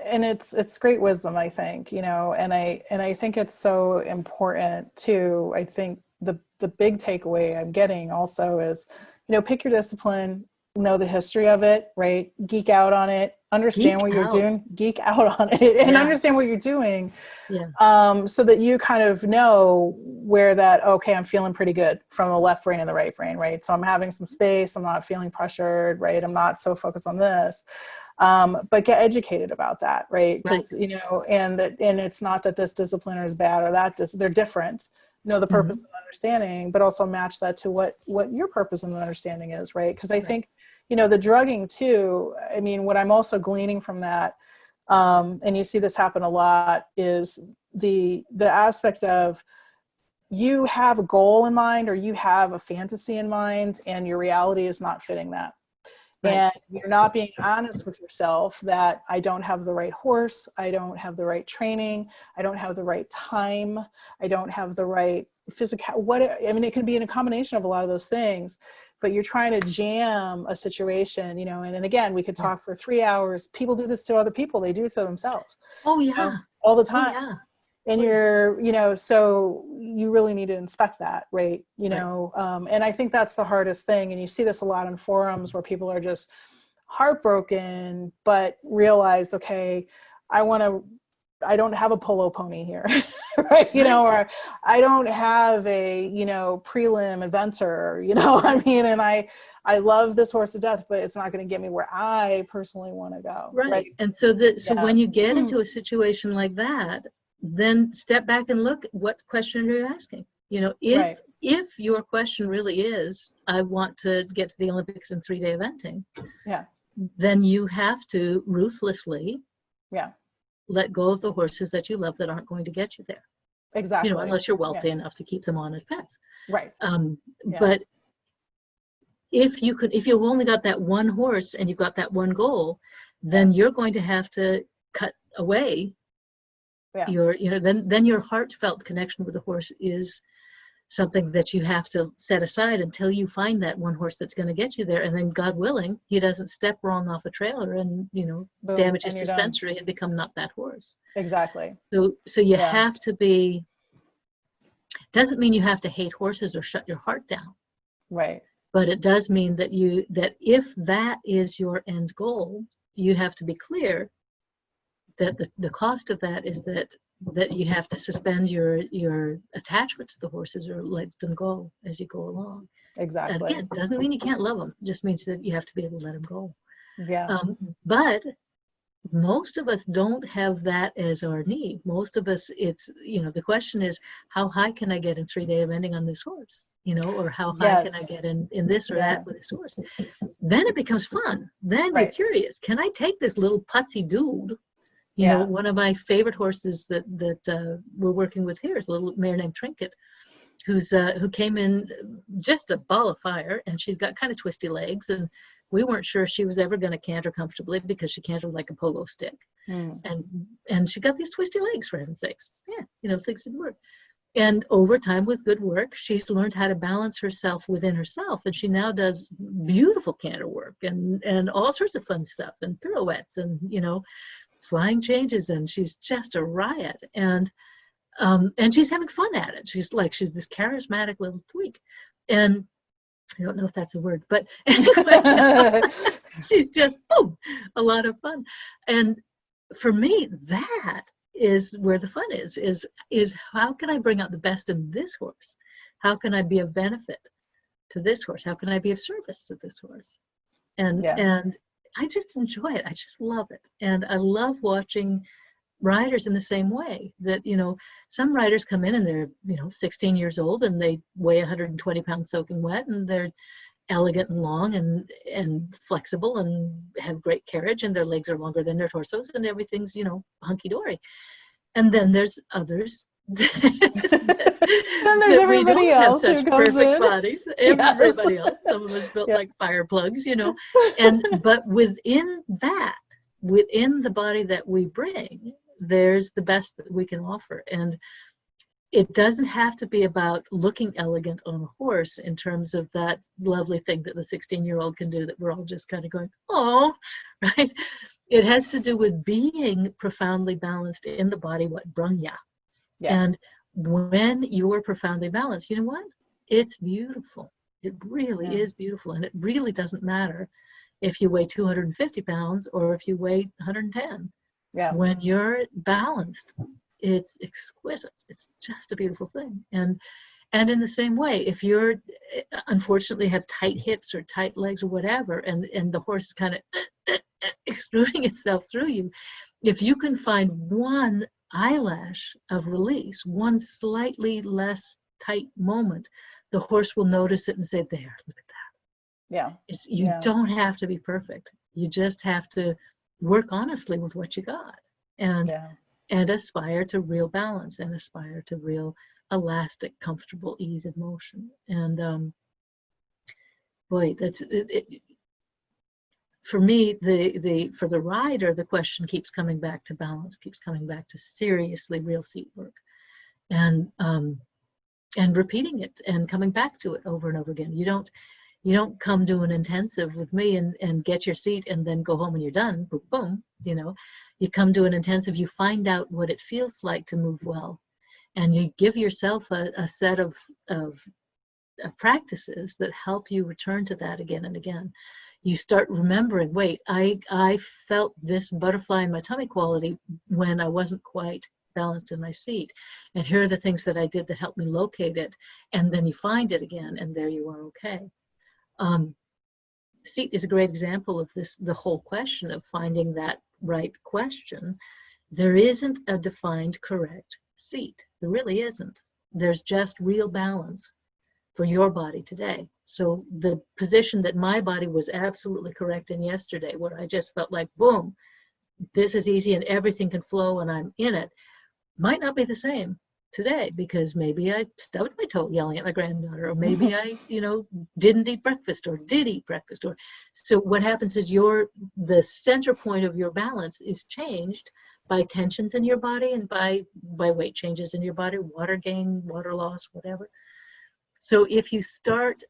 and it's great wisdom, I think, you know, and I think it's so important too. I think the big takeaway I'm getting also is, you know, pick your discipline, know the history of it, right? Geek out on it, understand what you're doing, geek out on it, and understand what you're doing. So that you kind of know where that, okay, I'm feeling pretty good from the left brain and the right brain, right? So I'm having some space, I'm not feeling pressured, right? I'm not so focused on this. But get educated about that, right? Because, you know, and it's not that this discipliner is bad or that they're different. Know the purpose and understanding, but also match that to what your purpose and understanding is, right? Because I think, you know, the drugging too, I mean, what I'm also gleaning from that, and you see this happen a lot, is the aspect of you have a goal in mind, or you have a fantasy in mind, and your reality is not fitting that. And you're not being honest with yourself that I don't have the right horse, I don't have the right training, I don't have the right time, I don't have the right physical, I mean, it can be in a combination of a lot of those things, but you're trying to jam a situation, you know, and again, we could talk for 3 hours. People do this to other people, they do it to themselves. You know, all the time. And you're, you know, so you really need to inspect that, right? You know, and I think that's the hardest thing. And you see this a lot in forums where people are just heartbroken, but realize, okay, I don't have a polo pony here, right? You know, or I don't have a, you know, prelim eventer, you know, I mean, and I love this horse to death, but it's not going to get me where I personally want to go. Right. And so when you get into a situation like that, then step back and look, what question are you asking? You know, if your question really is, I want to get to the Olympics in 3-day eventing, then you have to ruthlessly let go of the horses that you love that aren't going to get you there. Exactly. You know, unless you're wealthy enough to keep them on as pets. Right. But if you've only got that one horse and you've got that one goal, then you're going to have to cut away then your heartfelt connection with the horse is something that you have to set aside until you find that one horse that's going to get you there. And then, God willing, he doesn't step wrong off a trailer and, you know, boom, damage his suspensory and become not that horse. Exactly. So you have to be, doesn't mean you have to hate horses or shut your heart down. Right. But it does mean that if that is your end goal, you have to be clear that the cost of that is that you have to suspend your attachment to the horses or let them go as you go along. Exactly. Again, doesn't mean you can't love them. It just means that you have to be able to let them go. Yeah. But most of us don't have that as our need. Most of us, it's, you know, the question is, how high can I get in 3-day eventing on this horse? You know, or how high can I get in this or that with this horse? Then it becomes fun. Then you're curious. Can I take this little putsy dude? You know, one of my favorite horses that we're working with here is a little mare named Trinket, who came in just a ball of fire, and she's got kind of twisty legs, and we weren't sure she was ever going to canter comfortably because she cantered like a pogo stick, and she got these twisty legs, for heaven's sakes. You know, things didn't work. And over time, with good work, she's learned how to balance herself within herself, and she now does beautiful canter work and all sorts of fun stuff and pirouettes and, you know, flying changes, and she's just a riot, and she's having fun at it. She's this charismatic little tweak, and I don't know if that's a word, but anyway, she's just boom, a lot of fun. And for me, that is where the fun is how can I bring out the best in this horse? How can I be of benefit to this horse? How can I be of service to this horse? And I just enjoy it. I just love it. And I love watching riders in the same way. That, you know, some riders come in and they're, you know, 16 years old and they weigh 120 pounds soaking wet, and they're elegant and long and flexible and have great carriage, and their legs are longer than their torsos, and everything's, you know, hunky-dory. And then there's others then there's everybody else who comes perfect in. bodies. Everybody else, some of us built like fire plugs, you know. But within the body that we bring, there's the best that we can offer. And it doesn't have to be about looking elegant on a horse in terms of that lovely thing that the 16-year-old can do that we're all just kind of going, oh, right? It has to do with being profoundly balanced in the body, what brung ya. Yeah. And when you're profoundly balanced, you know what? It's beautiful. It really is beautiful. And it really doesn't matter if you weigh 250 pounds or if you weigh 110. Yeah. When you're balanced, it's exquisite. It's just a beautiful thing. And in the same way, if you're unfortunately have tight hips or tight legs or whatever, and the horse is kind of extruding itself through you, if you can find one eyelash of release, one slightly less tight moment, the horse will notice it and say, there, look at that. Yeah. You don't have to be perfect. You just have to work honestly with what you got. And aspire to real balance, and aspire to real elastic, comfortable ease of motion. And boy, that's it. For me, for the rider, the question keeps coming back to balance, keeps coming back to seriously real seat work, and repeating it and coming back to it over and over again. You don't come to an intensive with me and get your seat and then go home and you're done. Boom, boom. You know, you come to an intensive, you find out what it feels like to move well, and you give yourself a set of practices that help you return to that again and again. You start remembering, wait, I felt this butterfly in my tummy quality when I wasn't quite balanced in my seat. And here are the things that I did that helped me locate it. And then you find it again, and there you are, okay. Seat is a great example of this, the whole question of finding that right question. There isn't a defined correct seat. There really isn't. There's just real balance for your body today. So the position that my body was absolutely correct in yesterday, where I just felt like, boom, this is easy and everything can flow and I'm in it, might not be the same today, because maybe I stubbed my toe yelling at my granddaughter, or maybe I, you know, didn't eat breakfast or did eat breakfast. Or so what happens is the center point of your balance is changed by tensions in your body and by weight changes in your body, water gain, water loss, whatever. So if you start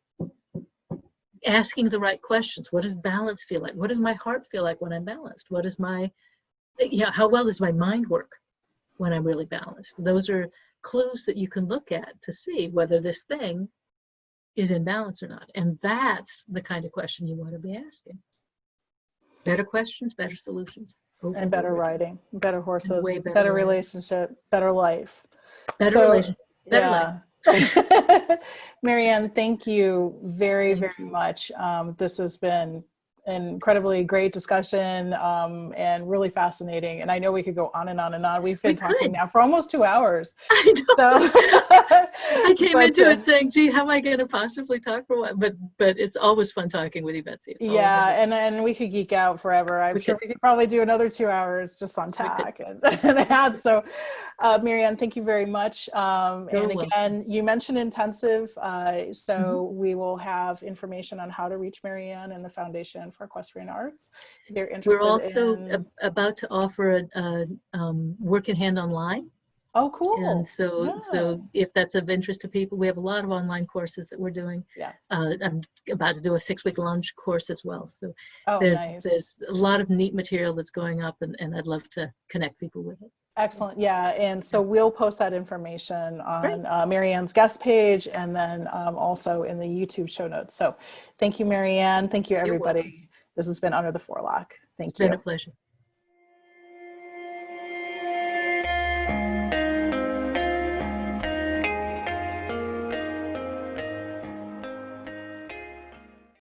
asking the right questions, what does balance feel like? What does my heart feel like when I'm balanced? What is how well does my mind work when I'm really balanced? Those are clues that you can look at to see whether this thing is in balance or not. And that's the kind of question you want to be asking. Better questions, better solutions. And better riding, better horses, better relationship, better life. Better relationship, better life. Marianne, thank you very, very much. This has been an incredibly great discussion and really fascinating. And I know we could go on and on and on. We've been talking now for almost 2 hours. I know. So I came into it saying, gee, how am I going to possibly talk for what? But it's always fun talking with you, Betsy. Yeah, and we could geek out forever. I'm sure we could probably do another 2 hours just on tack and ads. So Marianne, thank you very much. And again, you mentioned intensive. So we will have information on how to reach Marianne and the Foundation for Equestrian Arts. If you're interested. We're also about to offer a work in hand online. Oh, cool. And so if that's of interest to people, we have a lot of online courses that we're doing. Yeah. I'm about to do a 6-week lunch course as well. So there's a lot of neat material that's going up, and I'd love to connect people with it. Excellent. Yeah. And so we'll post that information on Marianne's guest page, and then also in the YouTube show notes. So thank you, Marianne. Thank you, everybody. This has been Under the Forelock. Thank you. It's been a pleasure.